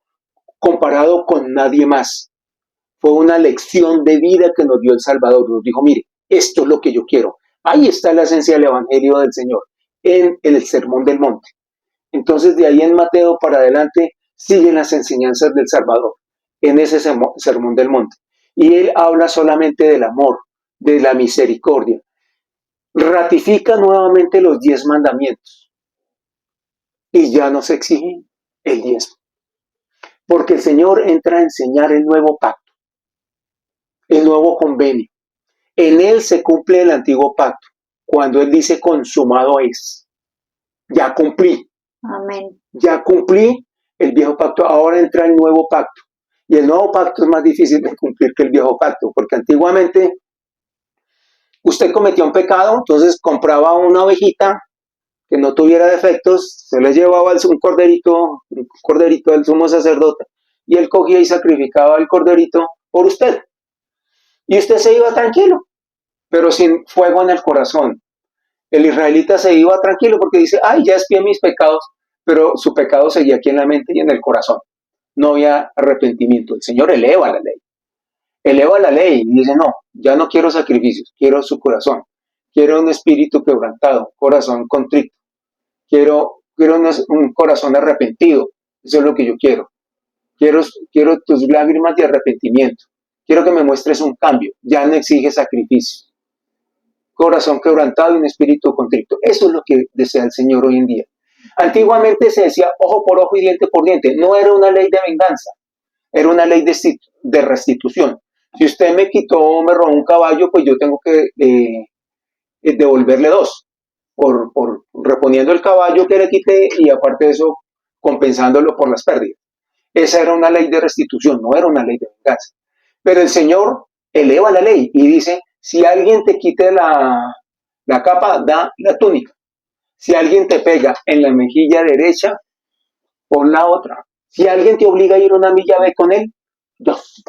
comparado con nadie más. Fue una lección de vida que nos dio el Salvador. Nos dijo, mire, esto es lo que yo quiero. Ahí está la esencia del Evangelio del Señor, en el Sermón del Monte. Entonces, de ahí en Mateo para adelante, siguen las enseñanzas del Salvador, en ese Sermón del Monte. Y él habla solamente del amor, de la misericordia. Ratifica nuevamente los 10 mandamientos. Y ya no se exige el 10. Porque el Señor entra a enseñar el nuevo pacto, el nuevo convenio. En él se cumple el antiguo pacto, cuando él dice consumado es. Ya cumplí. Amén. Ya cumplí el viejo pacto, ahora entra el nuevo pacto. Y el nuevo pacto es más difícil de cumplir que el viejo pacto, porque antiguamente usted cometía un pecado, entonces compraba una ovejita que no tuviera defectos, se le llevaba un corderito del sumo sacerdote, y él cogía y sacrificaba el corderito por usted. Y usted se iba tranquilo, pero sin fuego en el corazón. El israelita se iba tranquilo porque dice, ay, ya expié mis pecados, pero su pecado seguía aquí en la mente y en el corazón. No había arrepentimiento. El Señor eleva la ley. Eleva la ley y dice, no, ya no quiero sacrificios, quiero su corazón. Quiero un espíritu quebrantado, corazón contrito. Quiero un corazón arrepentido. Eso es lo que yo quiero. Quiero tus lágrimas de arrepentimiento. Quiero que me muestres un cambio. Ya no exige sacrificio. Corazón quebrantado y un espíritu contrito. Eso es lo que desea el Señor hoy en día. Antiguamente se decía ojo por ojo y diente por diente. No era una ley de venganza, era una ley de restitución. Si usted me quitó, me robó un caballo, pues yo tengo que devolverle dos, por reponiendo el caballo que le quité y aparte de eso, compensándolo por las pérdidas. Esa era una ley de restitución, no era una ley de venganza. Pero el Señor eleva la ley y dice, si alguien te quite la capa, da la túnica. Si alguien te pega en la mejilla derecha, pon la otra. Si alguien te obliga a ir una milla, ve con él, 2.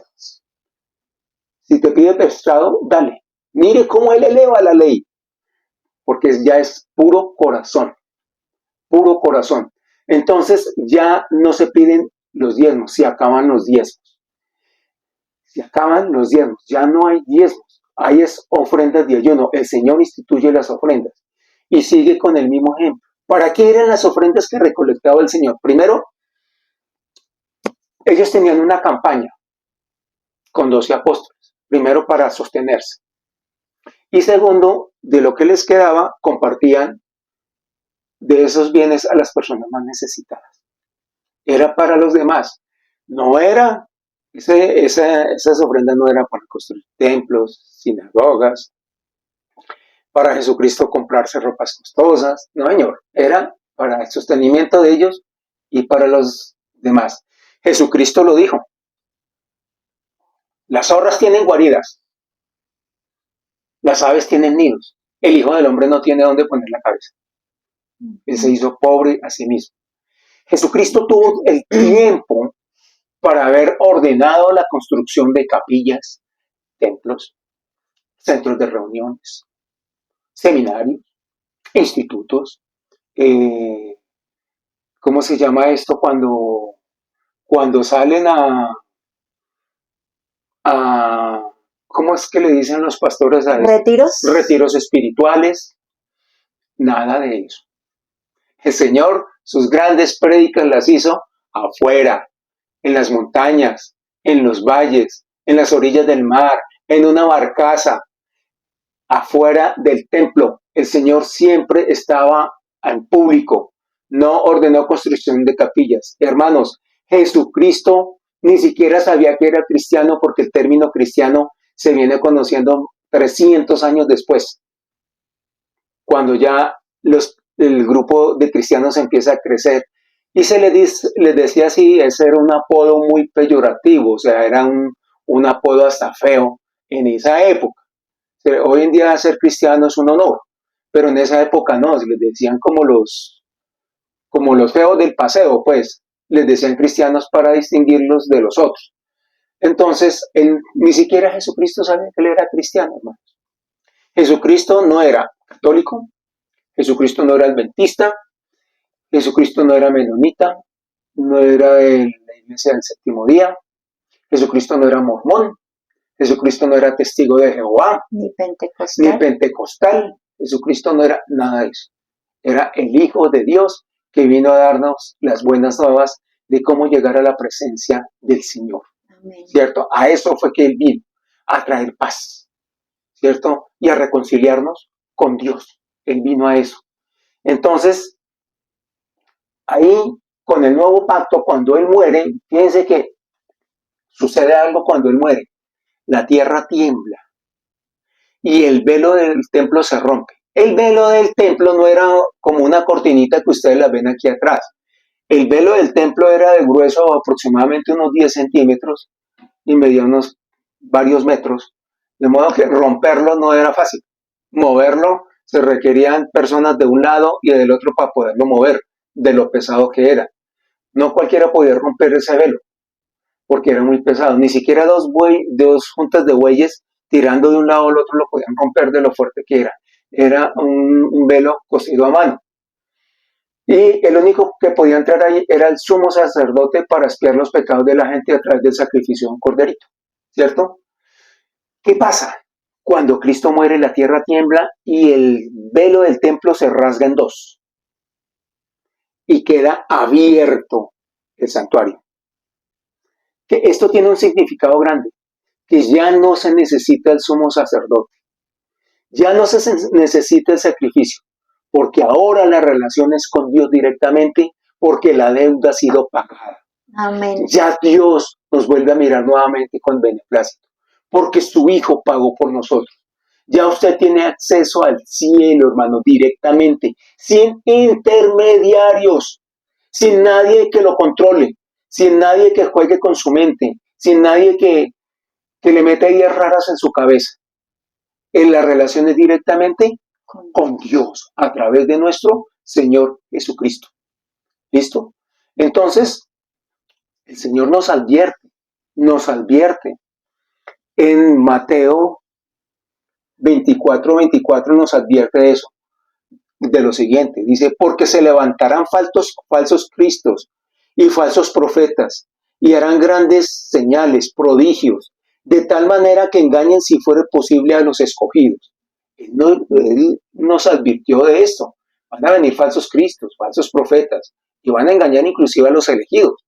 Si te pide prestado, dale. Mire cómo él eleva la ley, porque ya es puro corazón, puro corazón. Entonces ya no se piden los diezmos, se acaban los diezmos. Se acaban los diezmos, ya no hay diezmos, hay es ofrendas de ayuno. El Señor instituye las ofrendas y sigue con el mismo ejemplo. ¿Para qué eran las ofrendas que recolectaba el Señor? Primero, ellos tenían una campaña con 12 apóstoles, primero para sostenerse y segundo, de lo que les quedaba, compartían de esos bienes a las personas más necesitadas. Era para los demás, no era, esas ofrendas no eran para construir templos, sinagogas, para Jesucristo comprarse ropas costosas, no señor, era para el sostenimiento de ellos y para los demás. Jesucristo lo dijo, las zorras tienen guaridas, las aves tienen nidos, el Hijo del Hombre no tiene dónde poner la cabeza. Él se hizo pobre a sí mismo. Jesucristo tuvo el tiempo para haber ordenado la construcción de capillas, templos, centros de reuniones, seminarios, institutos. ¿Cómo se llama esto cuando salen a ¿cómo es que le dicen los pastores a esto? ¿Retiros? Retiros espirituales, nada de eso. El Señor sus grandes prédicas las hizo afuera, en las montañas, en los valles, en las orillas del mar, en una barcaza, afuera del templo. El Señor siempre estaba en público, no ordenó construcción de capillas. Hermanos, Jesucristo ni siquiera sabía que era cristiano porque el término cristiano se viene conociendo 300 años después, cuando ya el grupo de cristianos empieza a crecer. Y les decía así, ese era un apodo muy peyorativo, o sea, era un apodo hasta feo en esa época. Hoy en día ser cristiano es un honor, pero en esa época no, les decían como los feos del paseo, pues, les decían cristianos para distinguirlos de los otros. Entonces, ni siquiera Jesucristo sabía que él era cristiano, hermanos. Jesucristo no era católico, Jesucristo no era adventista, Jesucristo no era menonita, no era de la iglesia del séptimo día, Jesucristo no era mormón, Jesucristo no era testigo de Jehová, ni pentecostal. Jesucristo no era nada de eso. Era el Hijo de Dios que vino a darnos las buenas nuevas de cómo llegar a la presencia del Señor. Amén. ¿Cierto? A eso fue que Él vino, a traer paz, ¿cierto? Y a reconciliarnos con Dios. Él vino a eso. Entonces, ahí, con el nuevo pacto, cuando Él muere, fíjense que sucede algo cuando Él muere. La tierra tiembla y el velo del templo se rompe. El velo del templo no era como una cortinita que ustedes la ven aquí atrás. El velo del templo era de grueso aproximadamente unos 10 centímetros y medía unos varios metros, de modo que romperlo no era fácil. Moverlo se requerían personas de un lado y del otro para poderlo mover, de lo pesado que era. No cualquiera podía romper ese velo, porque era muy pesado. Ni siquiera dos juntas de bueyes tirando de un lado al otro lo podían romper de lo fuerte que era. Era un velo cosido a mano. Y el único que podía entrar ahí era el sumo sacerdote para expiar los pecados de la gente a través del sacrificio de un corderito, ¿cierto? ¿Qué pasa? Cuando Cristo muere, la tierra tiembla y el velo del templo se rasga en dos y queda abierto el santuario. Que esto tiene un significado grande, que ya no se necesita el sumo sacerdote, ya no se necesita el sacrificio, porque ahora la relación es con Dios directamente, porque la deuda ha sido pagada. Amén. Ya Dios nos vuelve a mirar nuevamente con beneplácito, porque su Hijo pagó por nosotros. Ya usted tiene acceso al cielo, hermano, directamente, sin intermediarios, sin nadie que lo controle, sin nadie que juegue con su mente, sin nadie que le meta ideas raras en su cabeza. En la relación es directamente con Dios, a través de nuestro Señor Jesucristo. ¿Listo? Entonces, el Señor nos advierte. En Mateo 24 nos advierte de eso, de lo siguiente. Dice, porque se levantarán falsos cristos y falsos profetas, y harán grandes señales, prodigios, de tal manera que engañen si fuere posible a los escogidos. Él nos advirtió de esto. Van a venir falsos cristos, falsos profetas, y van a engañar inclusive a los elegidos.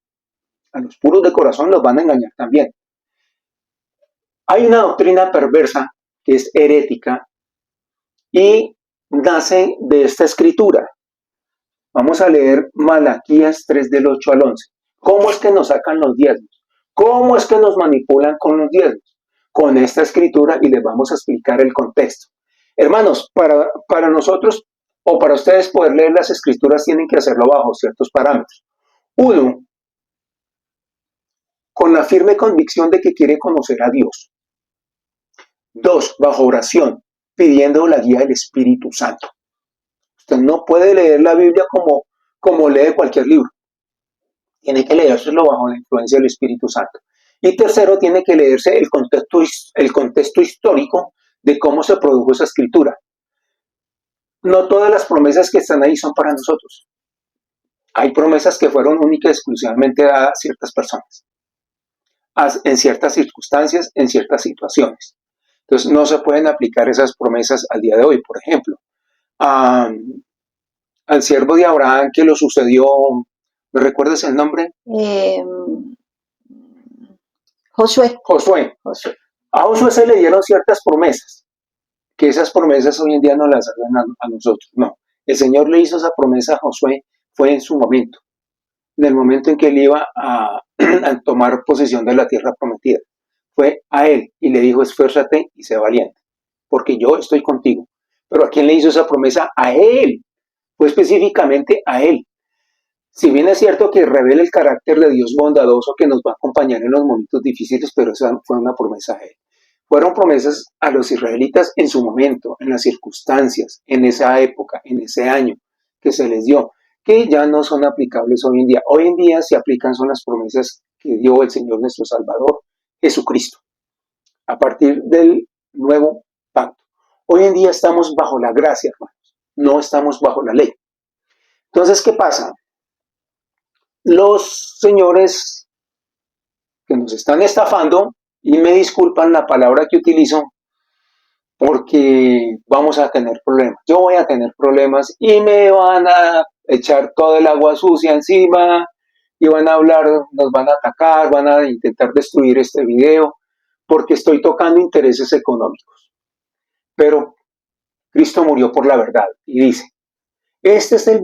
A los puros de corazón los van a engañar también. Hay una doctrina perversa que es herética y nace de esta escritura. Vamos a leer Malaquías 3 del 8 al 11. ¿Cómo es que nos sacan los diezmos? ¿Cómo es que nos manipulan con los diezmos? Con esta escritura, y les vamos a explicar el contexto. Hermanos, para nosotros o para ustedes poder leer las escrituras tienen que hacerlo bajo ciertos parámetros. Uno, con la firme convicción de que quiere conocer a Dios. Dos, bajo oración, pidiendo la guía del Espíritu Santo. Usted no puede leer la Biblia como lee cualquier libro. Tiene que leérselo bajo la influencia del Espíritu Santo. Y tercero, tiene que leerse el contexto histórico de cómo se produjo esa escritura. No todas las promesas que están ahí son para nosotros. Hay promesas que fueron únicas y exclusivamente a ciertas personas, en ciertas circunstancias, en ciertas situaciones. Entonces no se pueden aplicar esas promesas al día de hoy. Por ejemplo, al siervo de Abraham que lo sucedió, ¿me recuerdas el nombre? Josué. A Josué se le dieron ciertas promesas, que esas promesas hoy en día no las hacen a nosotros. No, el Señor le hizo esa promesa a Josué, fue en su momento, en el momento en que él iba a tomar posesión de la tierra prometida. Fue a él y le dijo: esfuérzate y sé valiente, porque yo estoy contigo. Pero ¿a quién le hizo esa promesa? A él, fue específicamente a él. Si bien es cierto que revela el carácter de Dios bondadoso que nos va a acompañar en los momentos difíciles, pero esa fue una promesa a él. Fueron promesas a los israelitas en su momento, en las circunstancias, en esa época, en ese año que se les dio, que ya no son aplicables hoy en día. Hoy en día se aplican son las promesas que dio el Señor nuestro Salvador, Jesucristo, a partir del nuevo pacto. Hoy en día estamos bajo la gracia, hermanos, no estamos bajo la ley. Entonces, ¿qué pasa? Los señores que nos están estafando, y me disculpan la palabra que utilizo, porque vamos a tener problemas. Yo voy a tener problemas y me van a echar todo el agua sucia encima y van a hablar, nos van a atacar, van a intentar destruir este video porque estoy tocando intereses económicos. Pero Cristo murió por la verdad y dice: esta es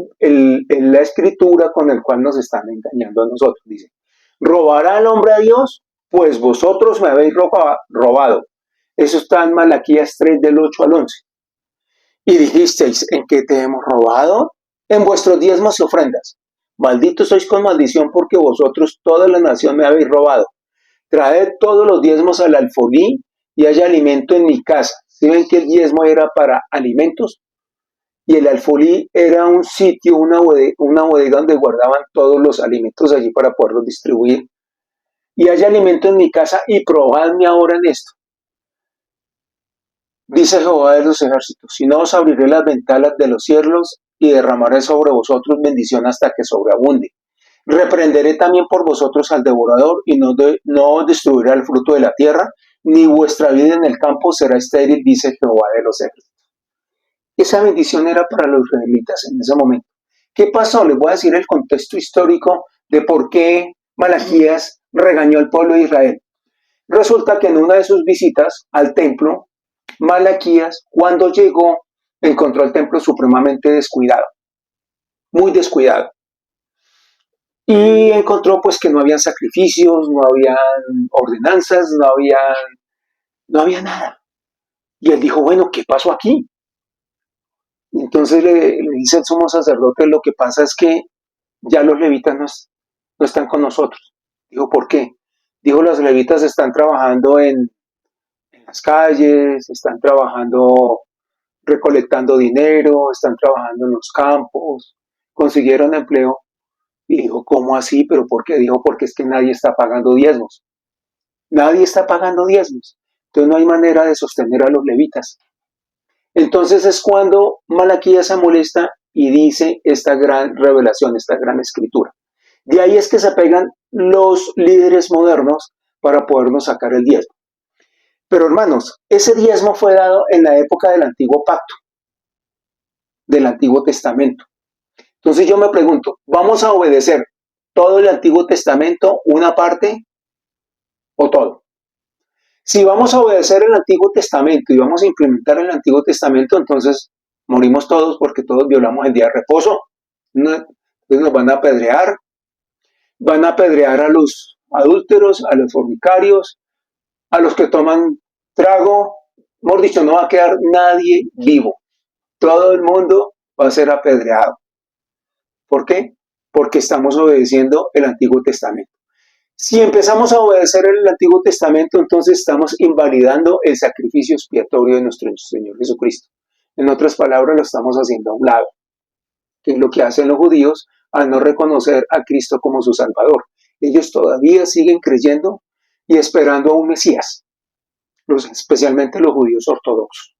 la escritura con el cual nos están engañando a nosotros. Dice: ¿robará el hombre a Dios? Pues vosotros me habéis robado. Eso está en Malaquías 3 del 8 al 11. Y dijisteis: ¿en qué te hemos robado? En vuestros diezmos y ofrendas. Malditos sois con maldición, porque vosotros toda la nación me habéis robado. Traed todos los diezmos al alfolí y haya alimento en mi casa. ¿Sí ven que el diezmo era para alimentos? Y el alfolí era un sitio, una bodega donde guardaban todos los alimentos allí para poderlos distribuir. Y haya alimento en mi casa, y probadme ahora en esto, dice Jehová de los ejércitos: si no, os abriré las ventanas de los cielos y derramaré sobre vosotros bendición hasta que sobreabunde. Reprenderé también por vosotros al devorador, y no destruirá el fruto de la tierra, ni vuestra vida en el campo será estéril, dice Jehová de los ejércitos. Esa bendición era para los israelitas en ese momento. ¿Qué pasó? Les voy a decir el contexto histórico de por qué Malaquías regañó al pueblo de Israel. Resulta que en una de sus visitas al templo, Malaquías, cuando llegó, encontró el templo supremamente descuidado, muy descuidado. Y encontró pues que no habían sacrificios, no habían ordenanzas, no había nada. Y él dijo: bueno, ¿qué pasó aquí? Entonces le dice el sumo sacerdote: lo que pasa es que ya los levitas no están con nosotros. Dijo: ¿por qué? Dijo: los levitas están trabajando en las calles, están trabajando recolectando dinero, están trabajando en los campos, consiguieron empleo. Y dijo: ¿cómo así? ¿Pero por qué? Dijo: porque es que nadie está pagando diezmos. Nadie está pagando diezmos. Entonces no hay manera de sostener a los levitas. Entonces es cuando Malaquías se molesta y dice esta gran revelación, esta gran escritura. De ahí es que se pegan los líderes modernos para podernos sacar el diezmo. Pero hermanos, ese diezmo fue dado en la época del antiguo pacto, del Antiguo Testamento. Entonces yo me pregunto, ¿vamos a obedecer todo el Antiguo Testamento, una parte o todo. Si vamos a obedecer el Antiguo Testamento y vamos a implementar el Antiguo Testamento, entonces morimos todos porque todos violamos el día de reposo. Entonces nos van a apedrear a los adúlteros, a los fornicarios, a los que toman trago. Mejor dicho, no va a quedar nadie vivo. Todo el mundo va a ser apedreado. ¿Por qué? Porque estamos obedeciendo el Antiguo Testamento. Si empezamos a obedecer el Antiguo Testamento, entonces estamos invalidando el sacrificio expiatorio de nuestro Señor Jesucristo. En otras palabras, lo estamos haciendo a un lado, que es lo que hacen los judíos al no reconocer a Cristo como su Salvador. Ellos todavía siguen creyendo y esperando a un Mesías, especialmente los judíos ortodoxos.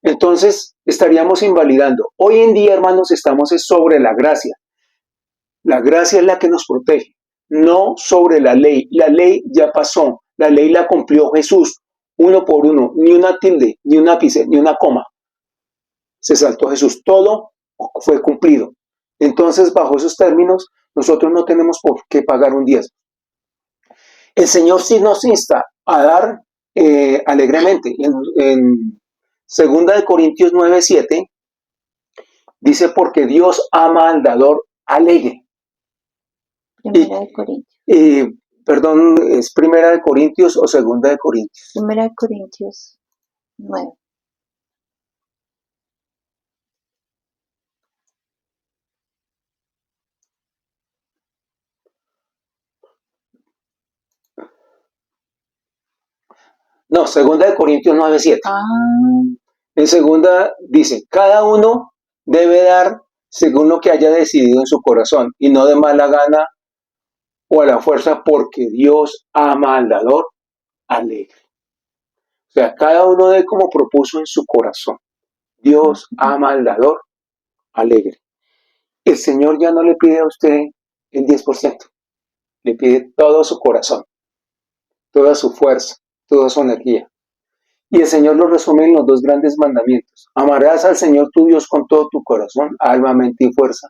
Entonces, estaríamos invalidando. Hoy en día, hermanos, estamos sobre la gracia. La gracia es la que nos protege, no sobre la ley. La ley ya pasó, la ley la cumplió Jesús, uno por uno, ni una tilde, ni un ápice, ni una coma. Se saltó Jesús, todo fue cumplido. Entonces, bajo esos términos, nosotros no tenemos por qué pagar un diezmo. El Señor sí nos insta a dar alegremente. En 2 Corintios 9:7 dice, porque Dios ama al dador alegre. Primera de Corintios. Perdón, ¿es Primera de Corintios o Segunda de Corintios? Primera de Corintios 9. No, Segunda de Corintios 9:7. En segunda dice, cada uno debe dar según lo que haya decidido en su corazón y no de mala gana o a la fuerza, porque Dios ama al dador alegre. O sea, cada uno dé como propuso en su corazón. Dios ama al dador alegre. El Señor ya no le pide a usted el 10%, le pide todo su corazón, toda su fuerza, toda su energía. Y el Señor lo resume en los dos grandes mandamientos. Amarás al Señor tu Dios con todo tu corazón, alma, mente y fuerza.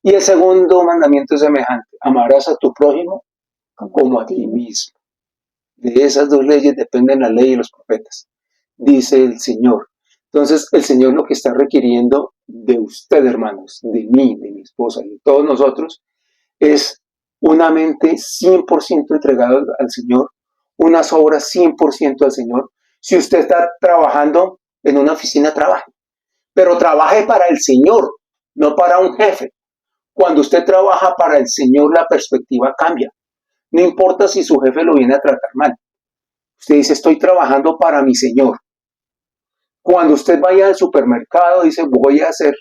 Y el segundo mandamiento es semejante. Amarás a tu prójimo como a ti mismo. De esas dos leyes dependen la ley y los profetas, dice el Señor. Entonces, el Señor lo que está requiriendo de usted, hermanos, de mí, de mi esposa y de todos nosotros, es una mente 100% entregada al Señor, unas obras 100% al Señor. Si usted está trabajando en una oficina, trabaje, pero trabaje para el Señor, no para un jefe. Cuando usted trabaja para el Señor, la perspectiva cambia. No importa si su jefe lo viene a tratar mal. Usted dice, estoy trabajando para mi Señor. Cuando usted vaya al supermercado, dice, voy a hacer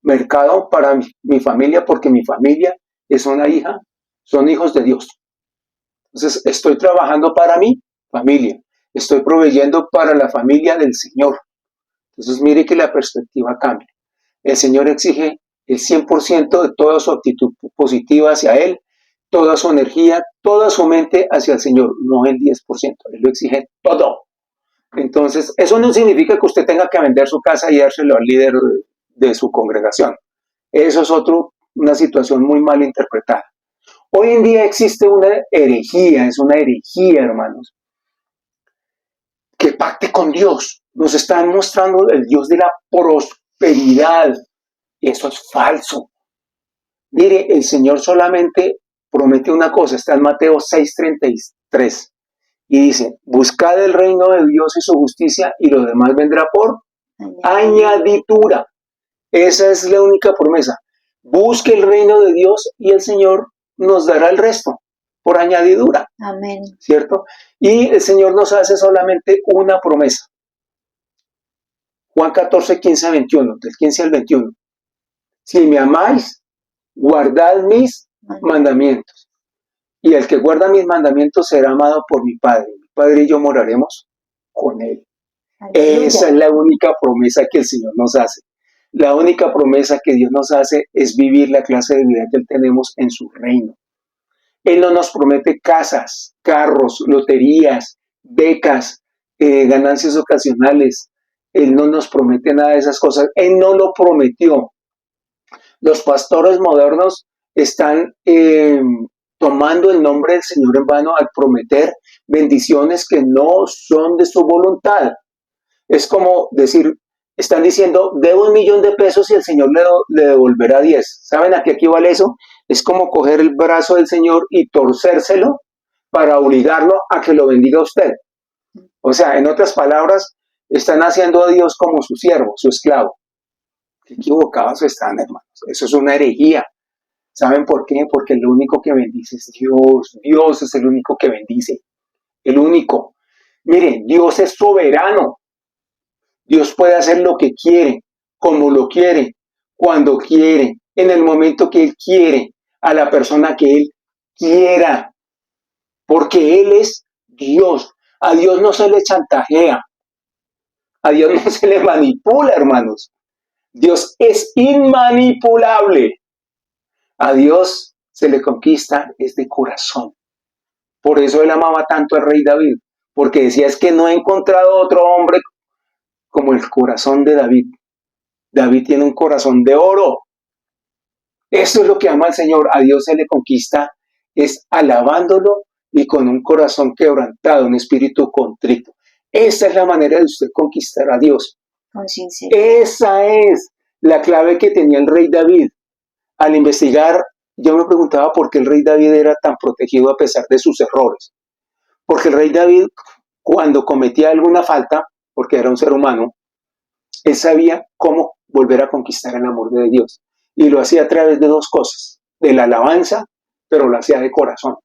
mercado para mi familia, porque mi familia es una hija, son hijos de Dios. Entonces, estoy trabajando para mi familia. Estoy proveyendo para la familia del Señor. Entonces, mire que la perspectiva cambia. El Señor exige el 100% de toda su actitud positiva hacia Él, toda su energía, toda su mente hacia el Señor, no el 10%. Él lo exige todo. Entonces, eso no significa que usted tenga que vender su casa y dárselo al líder de su congregación. Eso es una situación muy mal interpretada. Hoy en día existe una herejía, es una herejía, hermanos, que pacte con Dios. Nos están mostrando el Dios de la prosperidad. Eso es falso. Mire, el Señor solamente promete una cosa, está en Mateo 6:33, y dice, buscad el reino de Dios y su justicia, y lo demás vendrá por añadidura. Esa es la única promesa. Busque el reino de Dios y el Señor nos dará el resto por añadidura. Amén. ¿Cierto? Y el Señor nos hace solamente una promesa. Juan 14:15-21, del 15 al 21. Si me amáis, guardad mis mandamientos. Y el que guarda mis mandamientos será amado por mi Padre. Mi Padre y yo moraremos con Él. Aleluya. Esa es la única promesa que el Señor nos hace. La única promesa que Dios nos hace es vivir la clase de vida que Él tenemos en su reino. Él no nos promete casas, carros, loterías, becas, ganancias ocasionales. Él no nos promete nada de esas cosas. Él no lo prometió. Los pastores modernos están tomando el nombre del Señor en vano al prometer bendiciones que no son de su voluntad. Es como decir, están diciendo, debo 1.000.000 de pesos y el Señor le devolverá 10. ¿Saben a qué equivale eso? Es como coger el brazo del Señor y torcérselo para obligarlo a que lo bendiga a usted. O sea, en otras palabras, están haciendo a Dios como su siervo, su esclavo. Qué equivocados están, hermanos. Eso es una herejía. ¿Saben por qué? Porque el único que bendice es Dios. Dios es el único que bendice. El único. Miren, Dios es soberano. Dios puede hacer lo que quiere, como lo quiere, cuando quiere, en el momento que Él quiere, a la persona que Él quiera. Porque Él es Dios. A Dios no se le chantajea. A Dios no se le manipula, hermanos. Dios es inmanipulable. A Dios se le conquista es de corazón. Por eso él amaba tanto al rey David, porque decía, es que no he encontrado otro hombre como el corazón de David. David tiene un corazón de oro. Eso es lo que ama al Señor. A Dios se le conquista es alabándolo y con un corazón quebrantado, un espíritu contrito. Esa es la manera de usted conquistar a Dios. Con sinceridad. Esa es la clave que tenía el rey David. Al investigar, yo me preguntaba por qué el rey David era tan protegido a pesar de sus errores. Porque el rey David, cuando cometía alguna falta, porque era un ser humano, él sabía cómo volver a conquistar el amor de Dios. Y lo hacía a través de dos cosas, de la alabanza, pero lo hacía de corazón.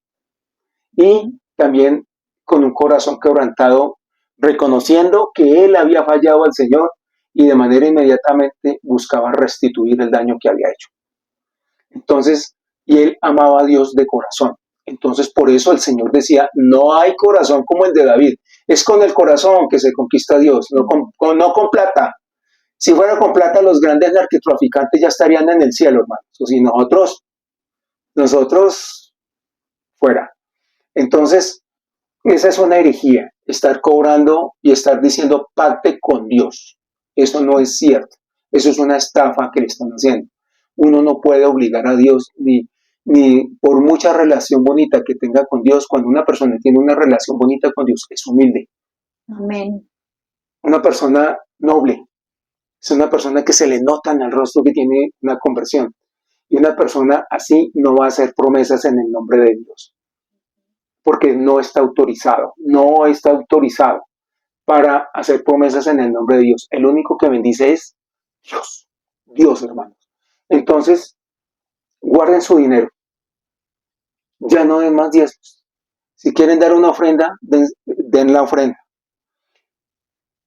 Y también con un corazón quebrantado, reconociendo que él había fallado al Señor y de manera inmediatamente buscaba restituir el daño que había hecho. Entonces, y él amaba a Dios de corazón. Entonces, por eso el Señor decía, no hay corazón como el de David. Es con el corazón que se conquista a Dios, no con plata. Si fuera con plata, los grandes narcotraficantes ya estarían en el cielo, hermanos. O si nosotros fuera. Entonces, esa es una herejía, estar cobrando y estar diciendo pacte con Dios. Eso no es cierto. Eso es una estafa que le están haciendo. Uno no puede obligar a Dios ni por mucha relación bonita que tenga con Dios. Cuando una persona tiene una relación bonita con Dios, es humilde. Amén. Una persona noble. Es una persona que se le nota en el rostro que tiene una conversión. Y una persona así no va a hacer promesas en el nombre de Dios. Porque no está autorizado para hacer promesas en el nombre de Dios. El único que bendice es Dios, hermanos. Entonces, guarden su dinero. Ya no den más diezmos. Si quieren dar una ofrenda, den la ofrenda.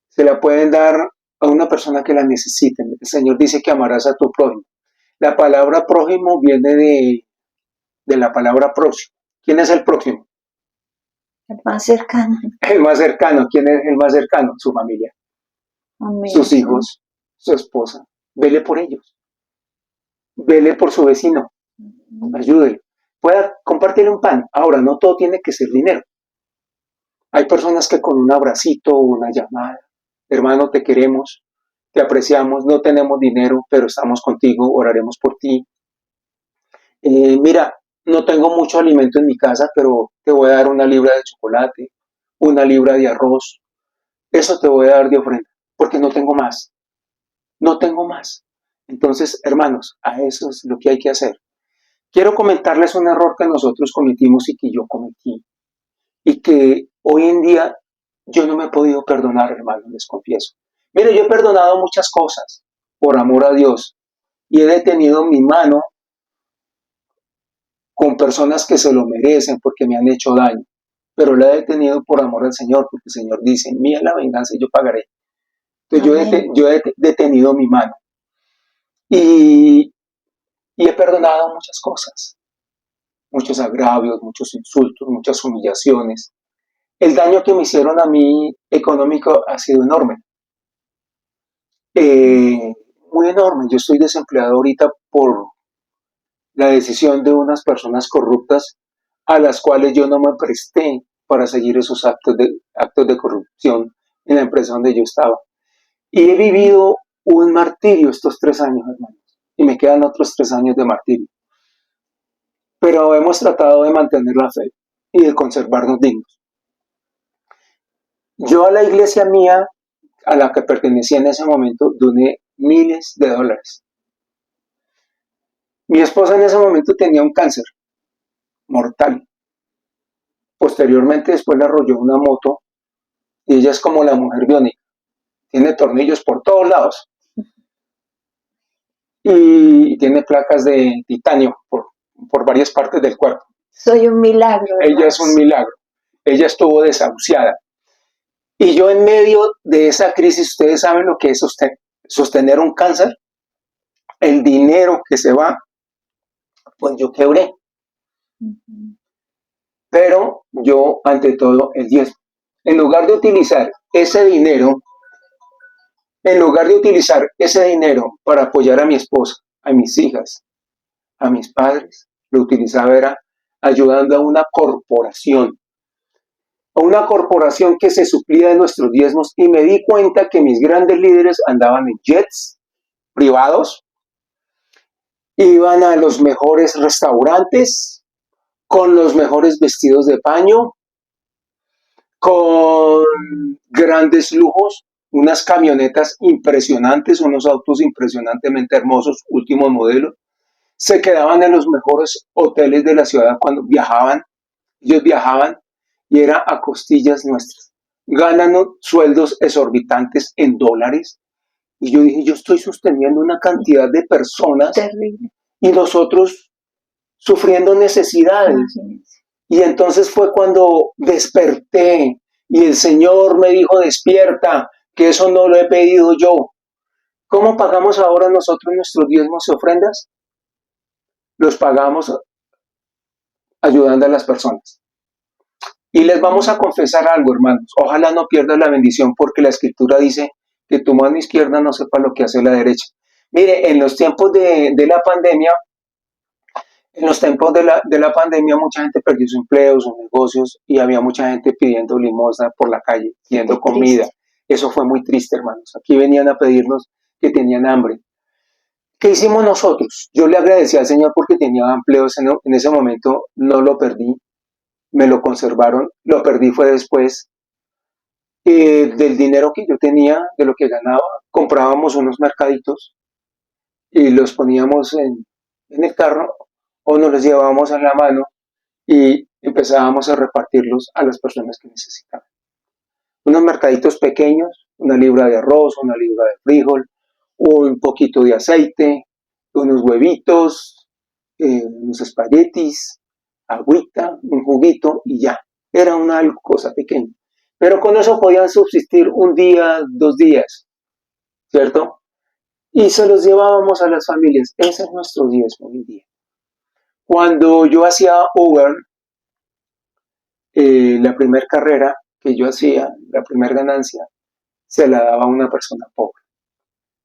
Se la pueden dar a una persona que la necesite. El Señor dice que amarás a tu prójimo. La palabra prójimo viene de la palabra próximo. ¿Quién es el próximo? El más cercano. El más cercano. ¿Quién es el más cercano? Su familia. Amén. Sus hijos, su esposa. Vele por ellos. Vele por su vecino. Ayúdele. Pueda compartir un pan. Ahora, no todo tiene que ser dinero. Hay personas que con un abracito o una llamada, hermano, te queremos, te apreciamos, no tenemos dinero, pero estamos contigo, oraremos por ti. Mira, no tengo mucho alimento en mi casa, pero te voy a dar una libra de chocolate, una libra de arroz. Eso te voy a dar de ofrenda, porque no tengo más. No tengo más. Entonces, hermanos, a eso es lo que hay que hacer. Quiero comentarles un error que nosotros cometimos y que yo cometí. Y que hoy en día yo no me he podido perdonar, hermanos, les confieso. Mire, yo he perdonado muchas cosas por amor a Dios y he detenido mi mano con personas que se lo merecen porque me han hecho daño, pero la he detenido por amor al Señor, porque el Señor dice, mía la venganza y yo pagaré. Entonces yo he detenido mi mano y he perdonado muchas cosas, muchos agravios, muchos insultos, muchas humillaciones. El daño que me hicieron a mí económico ha sido enorme. Muy enorme. Yo estoy desempleado ahorita por la decisión de unas personas corruptas a las cuales yo no me presté para seguir esos actos de corrupción en la empresa donde yo estaba. Y he vivido un martirio estos 3 años, hermanos. Y me quedan otros 3 años de martirio. pero hemos tratado de mantener la fe y de conservarnos dignos. Yo a la iglesia mía, a la que pertenecía en ese momento, doné miles de dólares. Mi esposa en ese momento tenía un cáncer mortal. Posteriormente, después le arrolló una moto y ella es como la mujer biónica. Tiene tornillos por todos lados y tiene placas de titanio por varias partes del cuerpo. Soy un milagro. Ella es un milagro. Ella estuvo desahuciada. Y yo en medio de esa crisis, ustedes saben lo que es sostener un cáncer, el dinero que se va, pues yo quebré. Pero yo, ante todo, el diezmo. En lugar de utilizar ese dinero, para apoyar a mi esposa, a mis hijas, a mis padres, lo utilizaba era ayudando a una corporación que se suplía de nuestros diezmos, y me di cuenta que mis grandes líderes andaban en jets privados, iban a los mejores restaurantes, con los mejores vestidos de paño, con grandes lujos, unas camionetas impresionantes, unos autos impresionantemente hermosos, último modelo. Se quedaban en los mejores hoteles de la ciudad cuando viajaban. Ellos viajaban y era a costillas nuestras. Ganan sueldos exorbitantes en dólares. Y yo dije, yo estoy sosteniendo una cantidad de personas. Terrible. Y nosotros sufriendo necesidades. Imagínense. Y entonces fue cuando desperté y el Señor me dijo, despierta, que eso no lo he pedido yo. ¿Cómo pagamos ahora nosotros nuestros diezmos y ofrendas? Los pagamos ayudando a las personas. Y les vamos a confesar algo, hermanos. Ojalá no pierdas la bendición, porque la Escritura dice que tu mano izquierda no sepa lo que hace la derecha. Mire, en los tiempos de la pandemia, mucha gente perdió su empleo, sus negocios, y había mucha gente pidiendo limosna por la calle, pidiendo comida. Eso fue muy triste, hermanos. Aquí venían a pedirnos que tenían hambre. ¿Qué hicimos nosotros? Yo le agradecí al Señor porque tenía empleo en ese momento, no lo perdí, me lo conservaron, lo perdí fue después. Del dinero que yo tenía, de lo que ganaba, comprábamos unos mercaditos y los poníamos en el carro, o nos los llevábamos en la mano y empezábamos a repartirlos a las personas que necesitaban. Unos mercaditos pequeños, una libra de arroz, una libra de frijol, un poquito de aceite, unos huevitos, unos espaguetis, agüita, un juguito y ya. Era una cosa pequeña. Pero con eso podían subsistir un día, 2 días, ¿cierto? Y se los llevábamos a las familias. Ese es nuestro diezmo hoy en día. Cuando yo hacía Uber, la primera carrera que yo hacía, la primera ganancia, se la daba a una persona pobre.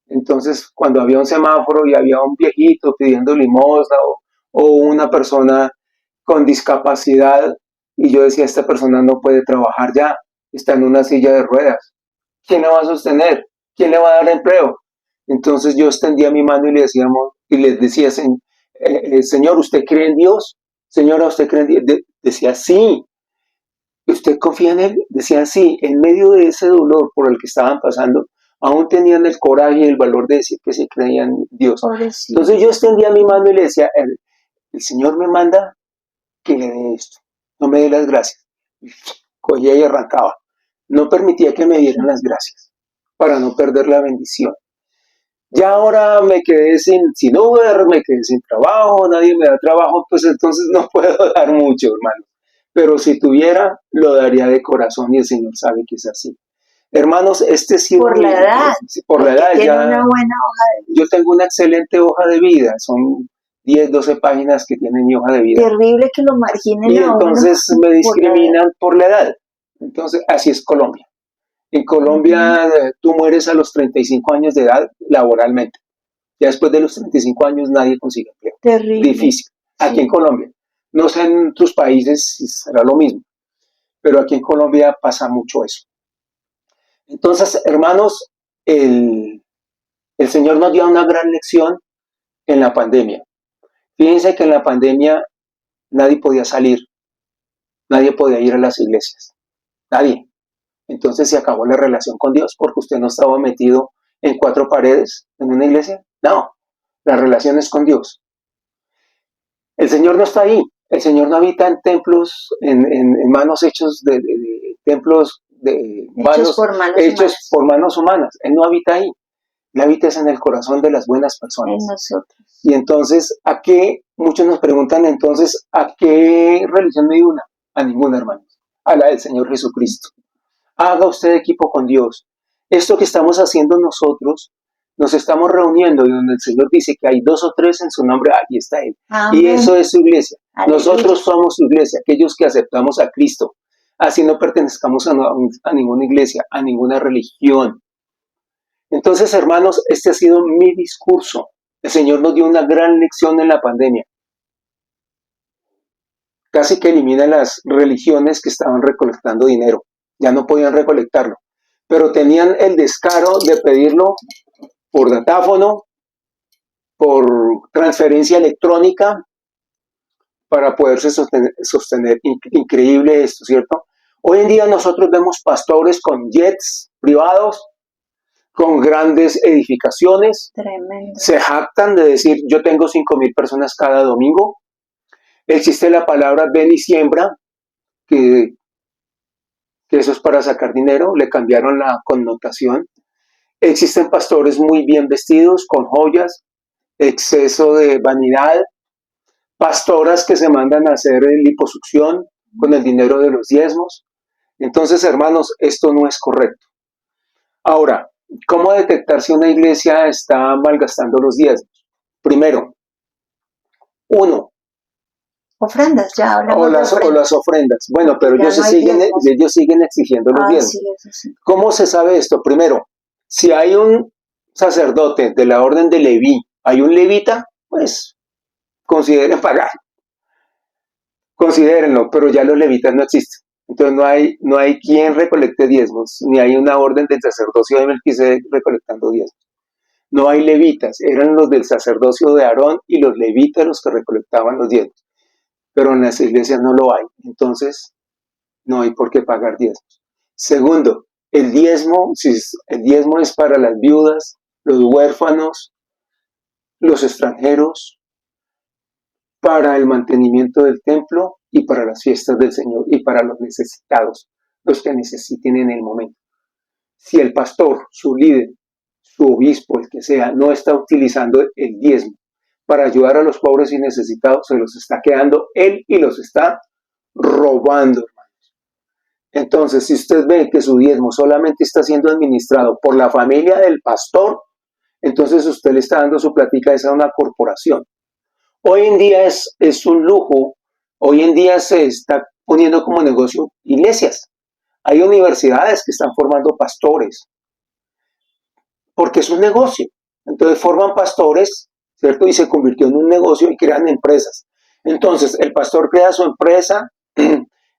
Entonces, cuando había un semáforo y había un viejito pidiendo limosna o una persona con discapacidad, y yo decía, esta persona no puede trabajar ya, está en una silla de ruedas, ¿quién la va a sostener? ¿Quién le va a dar empleo? Entonces yo extendía mi mano y les decía, Señor, ¿usted cree en Dios? Señora, ¿usted cree en Dios? Decía, sí. ¿Usted confía en Él? Decía, sí. En medio de ese dolor por el que estaban pasando, aún tenían el coraje y el valor de decir que se creían en Dios. Pobrecito. Entonces yo extendía mi mano y le decía, el Señor me manda que le dé esto, no me dé las gracias. Cogía y arrancaba. No permitía que me dieran las gracias para no perder la bendición. Ya ahora me quedé sin Uber, me quedé sin trabajo, nadie me da trabajo, pues entonces no puedo dar mucho, hermano. Pero si tuviera, lo daría de corazón y el Señor sabe que es así. Hermanos, sí. Por la edad. Por la edad tiene ya. Una buena hoja de vida. Yo tengo una excelente hoja de vida. Son 10, 12 páginas que tiene mi hoja de vida. Terrible que lo marginen y a uno. Entonces me discriminan por la edad. Entonces, así es Colombia. En Colombia tú mueres a los 35 años de edad laboralmente. Ya después de los 35 años nadie consigue empleo. Terrible. Difícil. Aquí en Colombia. No sé en otros países si será lo mismo, pero aquí en Colombia pasa mucho eso. Entonces, hermanos, el Señor nos dio una gran lección en la pandemia. Fíjense que en la pandemia nadie podía salir, nadie podía ir a las iglesias, nadie. Entonces se acabó la relación con Dios porque usted no estaba metido en cuatro paredes en una iglesia. No, la relación es con Dios. El Señor no está ahí. El Señor no habita en templos, en manos hechos de templos de manos, hechos por manos humanas. Él no habita ahí. Él habita en el corazón de las buenas personas. En nosotros. Y entonces, muchos nos preguntan entonces, ¿a qué religión me una? A ninguna, hermano. A la del Señor Jesucristo. Haga usted equipo con Dios. Esto que estamos haciendo nosotros, nos estamos reuniendo y donde el Señor dice que hay 2 o 3 en su nombre, ahí está Él. Amén. Y eso es su iglesia. Aleluya. Nosotros somos su iglesia, aquellos que aceptamos a Cristo. Así no pertenezcamos a ninguna iglesia, a ninguna religión. Entonces, hermanos, este ha sido mi discurso. El Señor nos dio una gran lección en la pandemia. Casi que elimina las religiones que estaban recolectando dinero. Ya no podían recolectarlo. Pero tenían el descaro de pedirlo por datáfono, por transferencia electrónica, para poderse sostener. Increíble esto, ¿cierto? Hoy en día nosotros vemos pastores con jets privados, con grandes edificaciones. Tremendo. Se jactan de decir, yo tengo 5,000 personas cada domingo. Existe la palabra ven y siembra, que eso es para sacar dinero, le cambiaron la connotación. Existen pastores muy bien vestidos, con joyas, exceso de vanidad, pastoras que se mandan a hacer liposucción con el dinero de los diezmos. Entonces, hermanos, esto no es correcto. Ahora, ¿cómo detectar si una iglesia está malgastando los diezmos? Primero, ofrendas, ya hablamos o las ofrendas. Bueno, pero ellos siguen exigiendo los diezmos. Sí. ¿Cómo se sabe esto? Primero, si hay un sacerdote de la orden de Leví, hay un levita, pues consideren pagar. Considérenlo, pero ya los levitas no existen. Entonces no hay quien recolecte diezmos, ni hay una orden del sacerdocio de Melquisedec recolectando diezmos. No hay levitas, eran los del sacerdocio de Aarón y los levitas los que recolectaban los diezmos. Pero en las iglesias no lo hay, entonces no hay por qué pagar diezmos. Segundo, el diezmo es para las viudas, los huérfanos, los extranjeros, para el mantenimiento del templo y para las fiestas del Señor y para los necesitados, los que necesiten en el momento. Si el pastor, su líder, su obispo, el que sea, no está utilizando el diezmo para ayudar a los pobres y necesitados, se los está quedando él y los está robando, hermanos. Entonces, si usted ve que su diezmo solamente está siendo administrado por la familia del pastor, entonces usted le está dando su platica a una corporación. Hoy en día es un lujo, hoy en día se está poniendo como negocio iglesias. Hay universidades que están formando pastores, porque es un negocio. Entonces forman pastores, ¿cierto? Y se convirtió en un negocio y crean empresas. Entonces el pastor crea su empresa,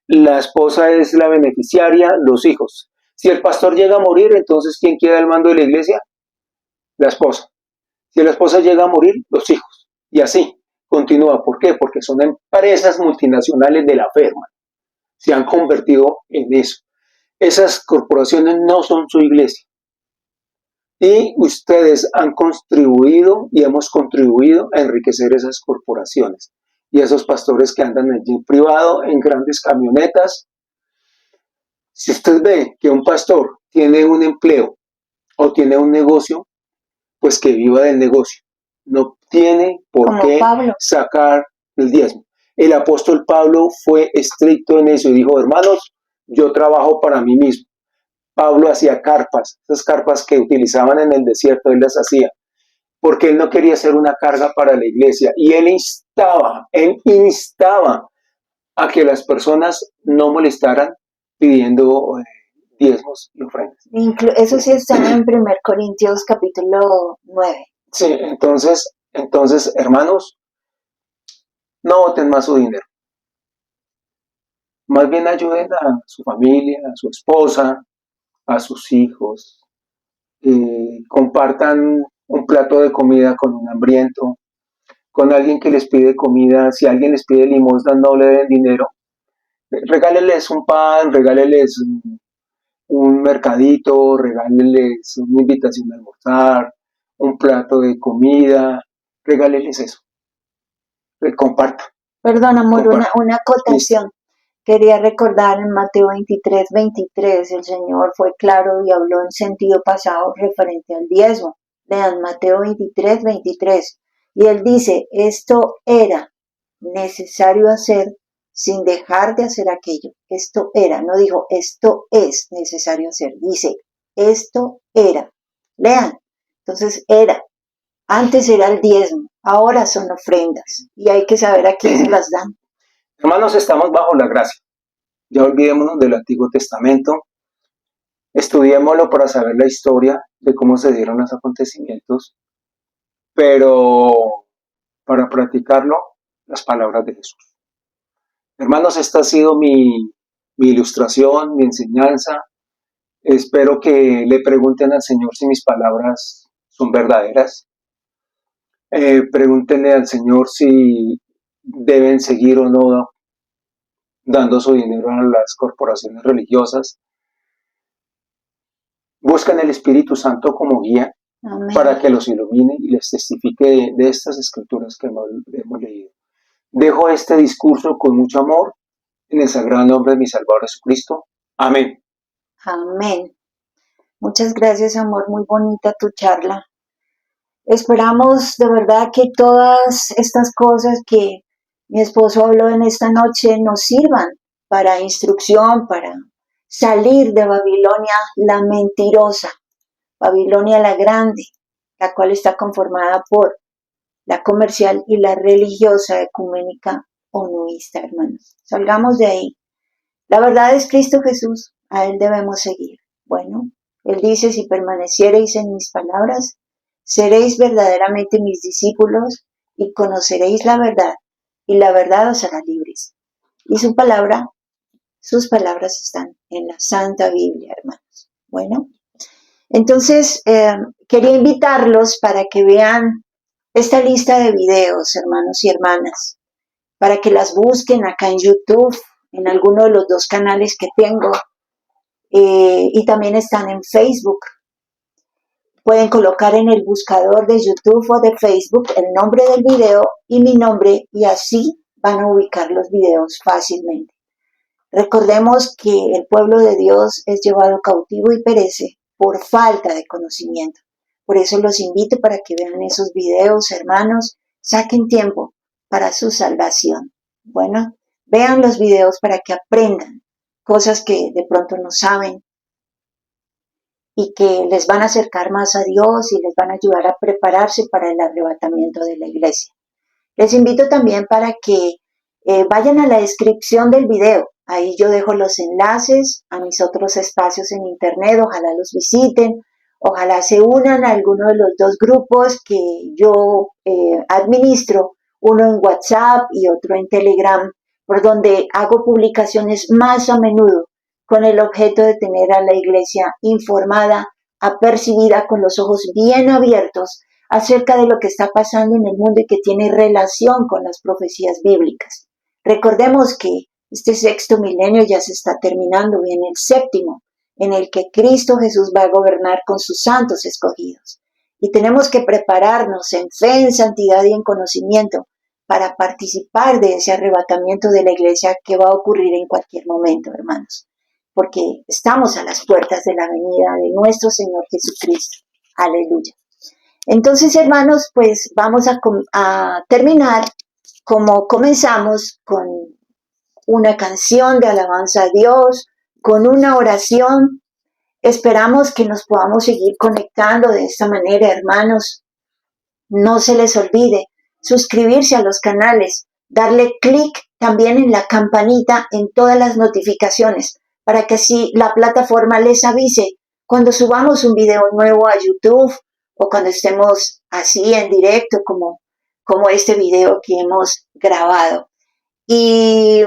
la esposa es la beneficiaria, los hijos. Si el pastor llega a morir, entonces ¿quién queda al mando de la iglesia? La esposa. Si la esposa llega a morir, los hijos. Y así continúa. ¿Por qué? Porque son empresas multinacionales de la fe, hermano. Se han convertido en eso. Esas corporaciones no son su iglesia. Y ustedes han contribuido y hemos contribuido a enriquecer esas corporaciones. Y esos pastores que andan en jeep privado, en grandes camionetas. Si usted ve que un pastor tiene un empleo o tiene un negocio, pues que viva del negocio. No tiene por qué sacar el diezmo. El apóstol Pablo fue estricto en eso y dijo, hermanos, yo trabajo para mí mismo. Pablo hacía carpas, esas carpas que utilizaban en el desierto, él las hacía, porque él no quería ser una carga para la iglesia. Y él instaba a que las personas no molestaran pidiendo diezmos y ofrendas. Eso sí está en 1 Corintios capítulo 9. Sí, entonces, hermanos, no boten más su dinero. Más bien ayuden a su familia, a su esposa, a sus hijos. Compartan un plato de comida con un hambriento. con alguien que les pide comida, si alguien les pide limosna, no le den dinero. Regáleles un pan, regáleles un mercadito, regáleles una invitación a almorzar, un plato de comida, regáleles eso. Compartan. Perdón, amor, Compartan. una acotación. Quería recordar en Mateo 23:23, el Señor fue claro y habló en sentido pasado referente al diezmo. Lean Mateo 23:23. Y Él dice, esto era necesario hacer sin dejar de hacer aquello. Esto era, no dijo, esto es necesario hacer. Dice, esto era. Lean. Entonces era. Antes era el diezmo, ahora son ofrendas. Y hay que saber a quién se las dan. Hermanos, estamos bajo la gracia. Ya olvidémonos del Antiguo Testamento. Estudiémoslo para saber la historia de cómo se dieron los acontecimientos, pero para practicarlo, las palabras de Jesús. Hermanos, esta ha sido mi ilustración, mi enseñanza. Espero que le pregunten al Señor si mis palabras son verdaderas. Pregúntenle al Señor si deben seguir o no dando su dinero a las corporaciones religiosas. Buscan el Espíritu Santo como guía. Amén. Para que los ilumine y les testifique de estas escrituras que hemos leído. Dejo este discurso con mucho amor en el sagrado nombre de mi Salvador Jesucristo. Amén. Amén. Muchas gracias, amor. Muy bonita tu charla. Esperamos de verdad que todas estas cosas que mi esposo habló en esta noche nos sirvan para instrucción, para salir de Babilonia la mentirosa, Babilonia la grande, la cual está conformada por la comercial y la religiosa, ecuménica o nuista, hermanos. Salgamos de ahí. La verdad es Cristo Jesús, a Él debemos seguir. Bueno, Él dice, si permaneciereis en mis palabras, seréis verdaderamente mis discípulos y conoceréis la verdad, y la verdad os hará libres. Y sus palabras están en la Santa Biblia, hermanos. Bueno, entonces quería invitarlos para que vean esta lista de videos, hermanos y hermanas, para que las busquen acá en YouTube, en alguno de los dos canales que tengo, y también están en Facebook. Pueden colocar en el buscador de YouTube o de Facebook el nombre del video y mi nombre, y así van a ubicar los videos fácilmente. Recordemos que el pueblo de Dios es llevado cautivo y perece por falta de conocimiento. Por eso los invito para que vean esos videos, hermanos, saquen tiempo para su salvación. Bueno, vean los videos para que aprendan cosas que de pronto no saben y que les van a acercar más a Dios y les van a ayudar a prepararse para el arrebatamiento de la iglesia. Les invito también para que vayan a la descripción del video. Ahí yo dejo los enlaces a mis otros espacios en internet. Ojalá los visiten. Ojalá se unan a alguno de los dos grupos que yo administro, uno en WhatsApp y otro en Telegram, por donde hago publicaciones más a menudo con el objeto de tener a la iglesia informada, apercibida, con los ojos bien abiertos acerca de lo que está pasando en el mundo y que tiene relación con las profecías bíblicas. Recordemos que este sexto milenio ya se está terminando, viene el séptimo, en el que Cristo Jesús va a gobernar con sus santos escogidos. Y tenemos que prepararnos en fe, en santidad y en conocimiento para participar de ese arrebatamiento de la iglesia que va a ocurrir en cualquier momento, hermanos, porque estamos a las puertas de la venida de nuestro Señor Jesucristo. Aleluya. Entonces, hermanos, pues vamos a terminar como comenzamos, con una canción de alabanza a Dios, con una oración. Esperamos que nos podamos seguir conectando de esta manera, hermanos. No se les olvide suscribirse a los canales, darle clic también en la campanita en todas las notificaciones, para que así la plataforma les avise cuando subamos un video nuevo a YouTube o cuando estemos así en directo como este video que hemos grabado. Y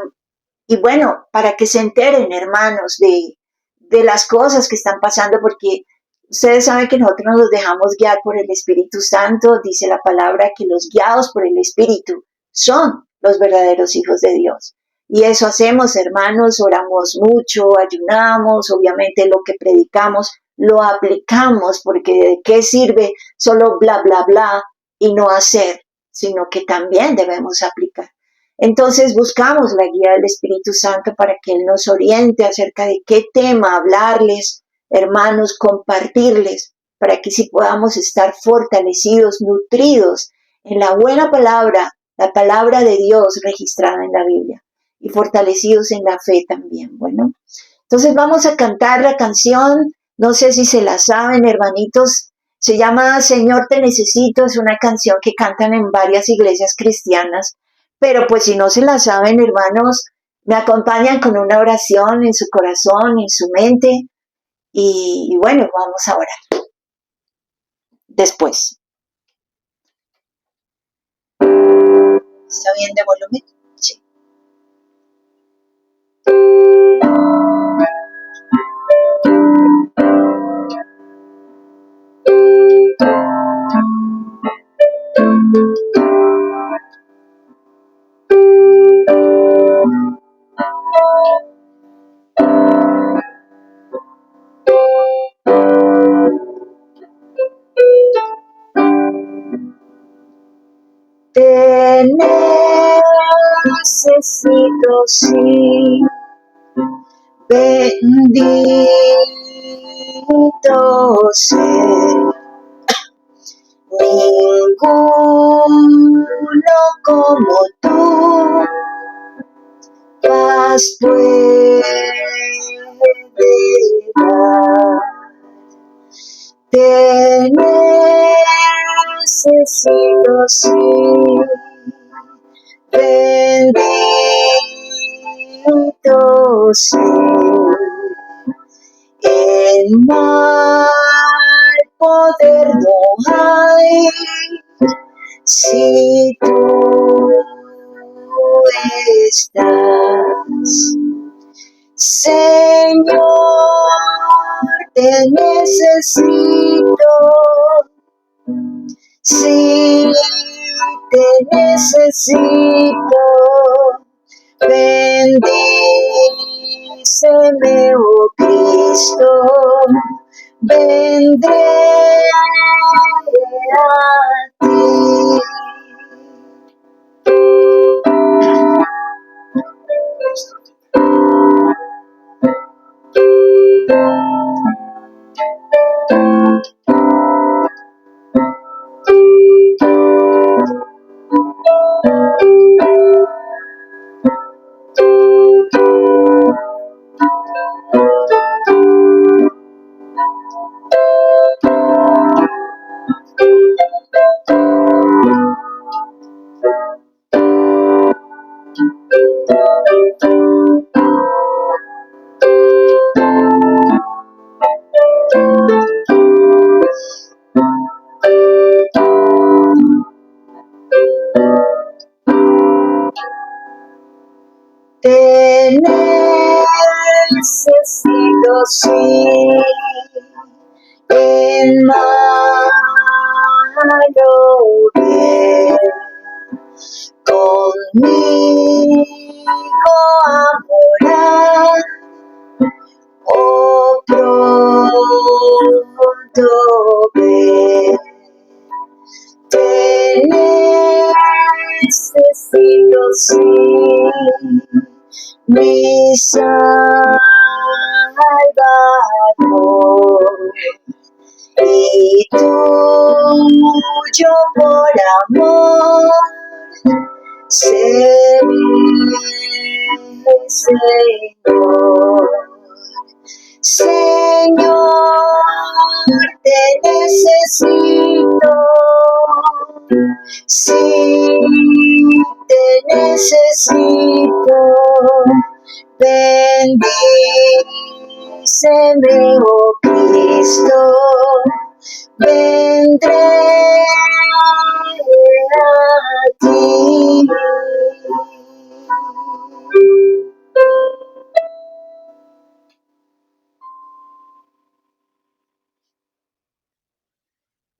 bueno, para que se enteren, hermanos, de las cosas que están pasando, porque Ustedes saben que nosotros nos dejamos guiar por el Espíritu Santo. Dice la palabra que los guiados por el Espíritu son los verdaderos hijos de Dios. Y eso hacemos, hermanos, oramos mucho, ayunamos, obviamente lo que predicamos lo aplicamos, porque ¿de qué sirve solo bla, bla, bla y no hacer? Sino que también debemos aplicar. Entonces buscamos la guía del Espíritu Santo para que Él nos oriente acerca de qué tema hablarles, hermanos, compartirles, para que sí podamos estar fortalecidos, nutridos en la buena palabra, la palabra de Dios registrada en la Biblia, y fortalecidos en la fe también. Bueno, entonces vamos a cantar la canción, no sé si se la saben, hermanitos, se llama Señor te necesito, es una canción que cantan en varias iglesias cristianas, pero pues si no se la saben, hermanos, me acompañan con una oración en su corazón, en su mente, y bueno, vamos a orar después. ¿Está bien de volumen? Sí. Te necesito, sí, bendito ser. Ninguno como tú, paz puede dar. Te necesito, sí, bendito ser. El mal poder no hay si tú estás. Señor, te necesito. Sí, te necesito. Bendíceme, oh Cristo, vendré a ti. Te necesito, sí, en malo bien, conmigo a morar, oh pronto ven. Te necesito, sí, mi Salvador, y tuyo por amor seré, Señor. Señor, te necesito. Sí, te necesito. Bendíceme, oh Cristo, vendré a ti.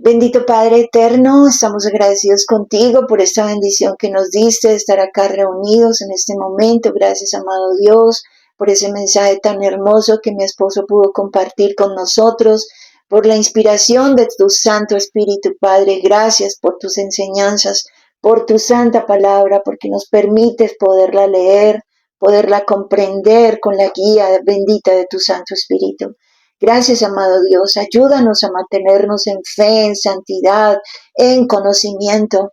Bendito Padre eterno, estamos agradecidos contigo por esta bendición que nos diste de estar acá reunidos en este momento. Gracias, amado Dios, por ese mensaje tan hermoso que mi esposo pudo compartir con nosotros, por la inspiración de tu Santo Espíritu, Padre. Gracias por tus enseñanzas, por tu santa palabra, porque nos permites poderla leer, poderla comprender con la guía bendita de tu Santo Espíritu. Gracias, amado Dios, ayúdanos a mantenernos en fe, en santidad, en conocimiento,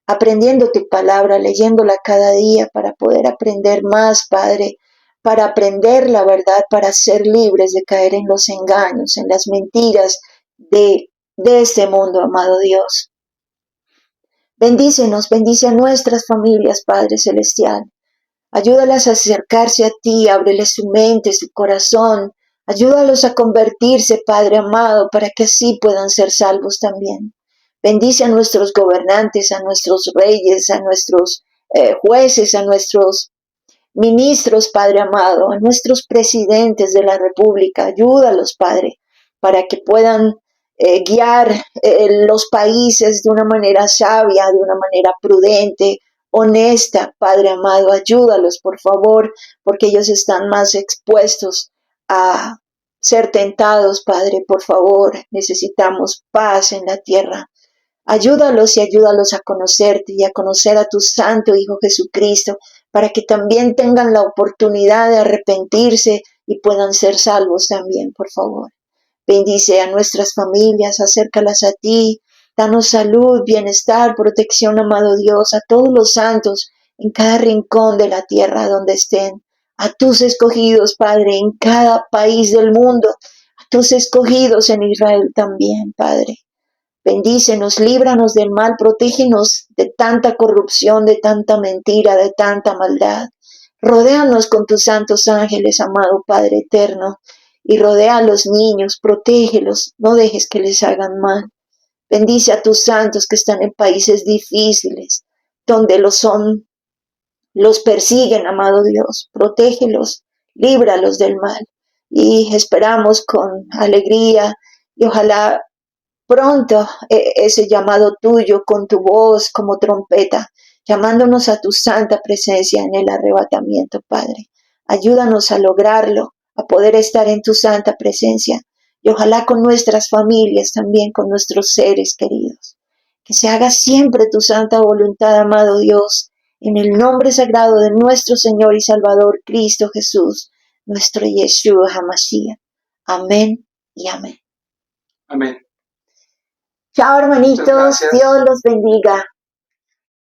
aprendiendo tu palabra, leyéndola cada día para poder aprender más, Padre, para aprender la verdad, para ser libres de caer en los engaños, en las mentiras de este mundo, amado Dios. Bendícenos, bendice a nuestras familias, Padre Celestial. Ayúdalas a acercarse a ti, ábrele su mente, su corazón. Ayúdalos a convertirse, Padre amado, para que así puedan ser salvos también. Bendice a nuestros gobernantes, a nuestros reyes, a nuestros jueces, a nuestros ministros, Padre amado, a nuestros presidentes de la República. Ayúdalos, Padre, para que puedan guiar los países de una manera sabia, de una manera prudente, honesta. Padre amado, ayúdalos, por favor, porque ellos están más expuestos a ser tentados, Padre, por favor. Necesitamos paz en la tierra. Ayúdalos y ayúdalos a conocerte y a conocer a tu Santo Hijo Jesucristo, para que también tengan la oportunidad de arrepentirse y puedan ser salvos también, por favor. Bendice a nuestras familias, acércalas a ti, danos salud, bienestar, protección, amado Dios, a todos los santos en cada rincón de la tierra donde estén, a tus escogidos, Padre, en cada país del mundo, a tus escogidos en Israel también, Padre. Bendícenos, líbranos del mal, protégenos de tanta corrupción, de tanta mentira, de tanta maldad. Rodéanos con tus santos ángeles, amado Padre eterno, y rodea a los niños, protégelos, no dejes que les hagan mal. Bendice a tus santos que están en países difíciles, donde los persiguen, amado Dios. Protégelos, líbralos del mal. Y esperamos con alegría y ojalá pronto ese llamado tuyo con tu voz como trompeta, llamándonos a tu santa presencia en el arrebatamiento, Padre. Ayúdanos a lograrlo, a poder estar en tu santa presencia y ojalá con nuestras familias también, con nuestros seres queridos. Que se haga siempre tu santa voluntad, amado Dios, en el nombre sagrado de nuestro Señor y Salvador Cristo Jesús, nuestro Yeshua HaMashiach. Amén y amén. Amén. Chao, hermanitos. Dios los bendiga.